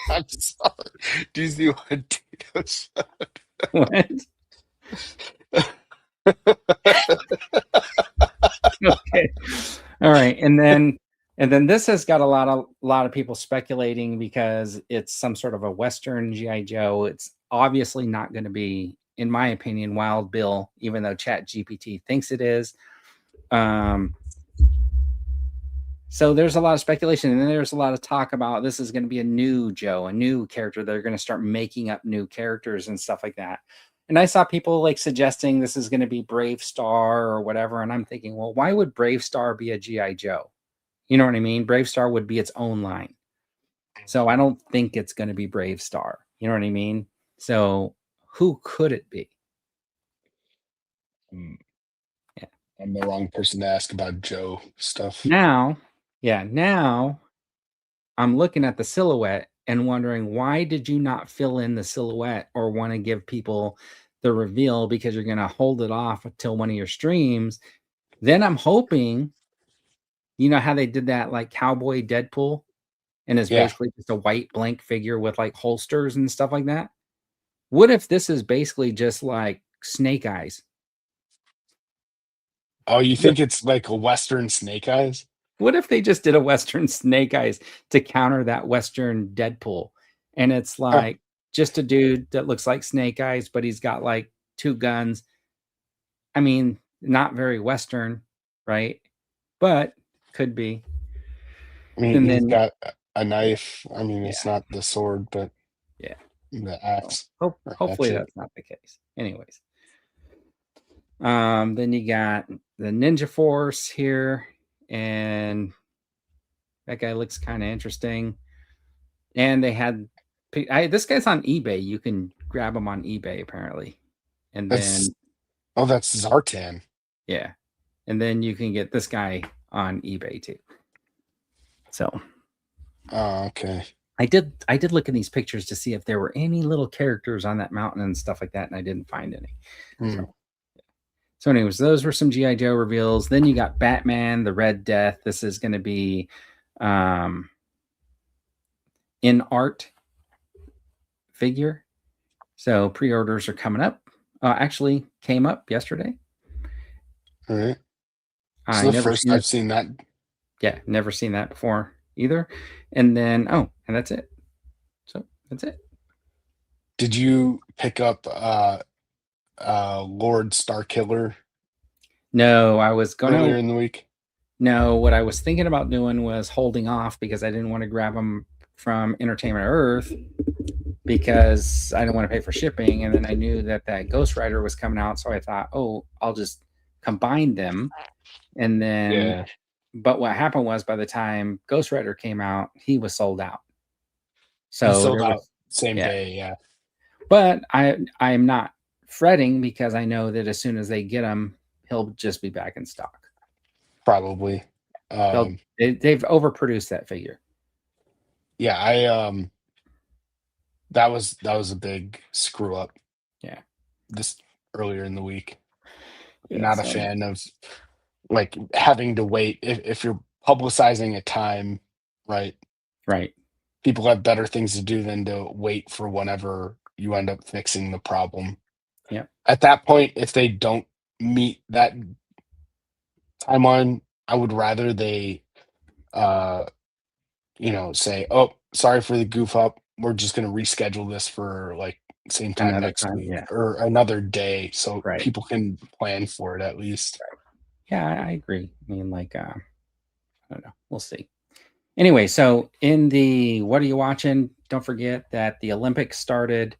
I'm sorry. Do you see what Tito said? what? Okay. All right. And then this has got a lot of people speculating because it's some sort of a Western GI Joe. It's obviously not going to be, in my opinion, Wild Bill, even though Chat GPT thinks it is. So there's a lot of speculation, and then there's a lot of talk about this is going to be a new Joe, a new character. They're going to start making up new characters and stuff like that. And I saw people like suggesting this is going to be Brave Star or whatever, and I'm thinking, well, why would Brave Star be a GI Joe? You know what I mean? Brave Star would be its own line. So I don't think it's going to be Brave Star. You know what I mean? So who could it be? Mm, Yeah. I'm the wrong person to ask about Joe stuff. Now I'm looking at the silhouette and wondering why did you not fill in the silhouette or want to give people the reveal because you're going to hold it off until one of your streams. Then I'm hoping You know how they did that like cowboy Deadpool, and it's Yeah. basically just a white blank figure with like holsters and stuff like that? What if this is basically just like Snake Eyes? Oh, you What think it's like a Western Snake Eyes? what if they just did a Western Snake Eyes to counter that Western Deadpool? And it's Huh. like just a dude that looks like Snake Eyes, but he's got like 2 guns. I mean, not very Western, right? But could be. I mean, And he's then got a knife. I mean, yeah, it's not the sword, but yeah. the So axe or hopefully hatchet. that's not the case. Anyways, then you got the Ninja Force here, and that guy looks kind of interesting. And they had this guy's on eBay. You can grab him on eBay apparently. And That's then that's Zartan. yeah, and then you can get this guy on eBay too. So Oh, okay. I did look in these pictures to see if there were any little characters on that mountain and stuff like that, and I didn't find any. Hmm. So anyways, those were some GI Joe reveals. Then you got Batman, the Red Death. This is going to be in art figure. So pre-orders are coming up. Actually came up yesterday. All right. I So the never first seen I've it. seen that. Yeah, never seen that before either. And then and that's it. So that's it. Did you pick up Lord Starkiller No, I was gonna. earlier in the week? No, what I was thinking about doing was holding off because I didn't want to grab them from Entertainment Earth because I didn't want to pay for shipping. And then I knew that Ghost Rider was coming out, so I thought, oh, I'll just combine them. And then, Yeah. but what happened was by the time Ghost Rider came out, he was sold out. He So sold there out was, same yeah. day, yeah. But I'm not fretting because I know that as soon as they get him, he'll just be back in stock. Probably. They've overproduced that figure. Yeah, I that was a big screw up. Yeah. This earlier in the week. Yeah, Not a so fan of like having to wait if you're publicizing a time, right? right. People have better things to do than to wait for whenever you end up fixing the problem. Yeah. At that point, if they don't meet that timeline, I would rather they say, "Oh, sorry for the goof up. We're just going to reschedule this for like same time Another next time. week Yeah. or another day so Right. people can plan for it at least." Yeah, I agree. I mean, like, I don't know. We'll see. Anyway, so in the what are you watching? Don't forget that the Olympics started,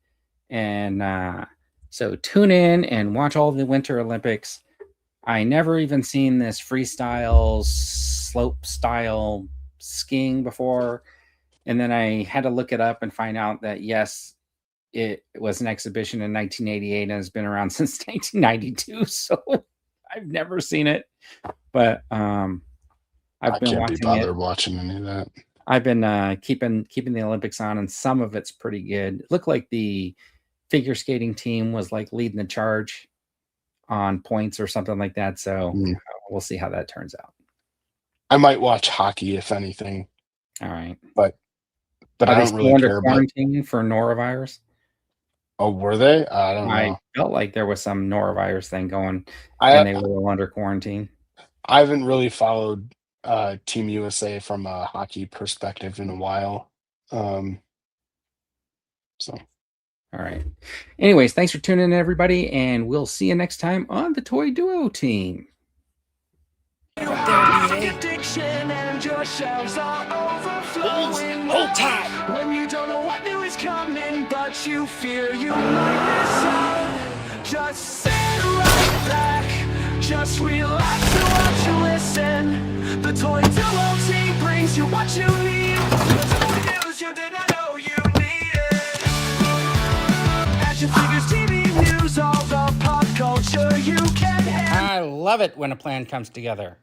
and so tune in and watch all the Winter Olympics. I never even seen this freestyle slope style skiing before, and then I had to look it up and find out that yes, it was an exhibition in 1988 and has been around since 1992. So I've never seen it, but I've I been can't be watching it. bothered watching any of that. I've been keeping the Olympics on, and some of it's pretty good. It looked like the figure skating team was like leading the charge on points or something like that. So Mm. we'll see how that turns out. I might watch hockey if anything, All right. but Are I they don't still really under care about. quarantine for norovirus? Oh, were they? I don't I know. felt like there was some norovirus thing going, I and they were all under quarantine. I haven't really followed Team USA from a hockey perspective in a while. So All right. Anyways, thanks for tuning in, everybody, and we'll see you next time on the Toy Duo team. Addiction and your shelves are overflowing. hold tight. When you don't know what new is coming, but you fear you might miss out. Just sit right back, just relax and watch and listen. The Toy Duo team brings you what you need. The toy news you didn't know you needed. Action figures, TV news, all the pop culture you can handle. I love it when a plan comes together.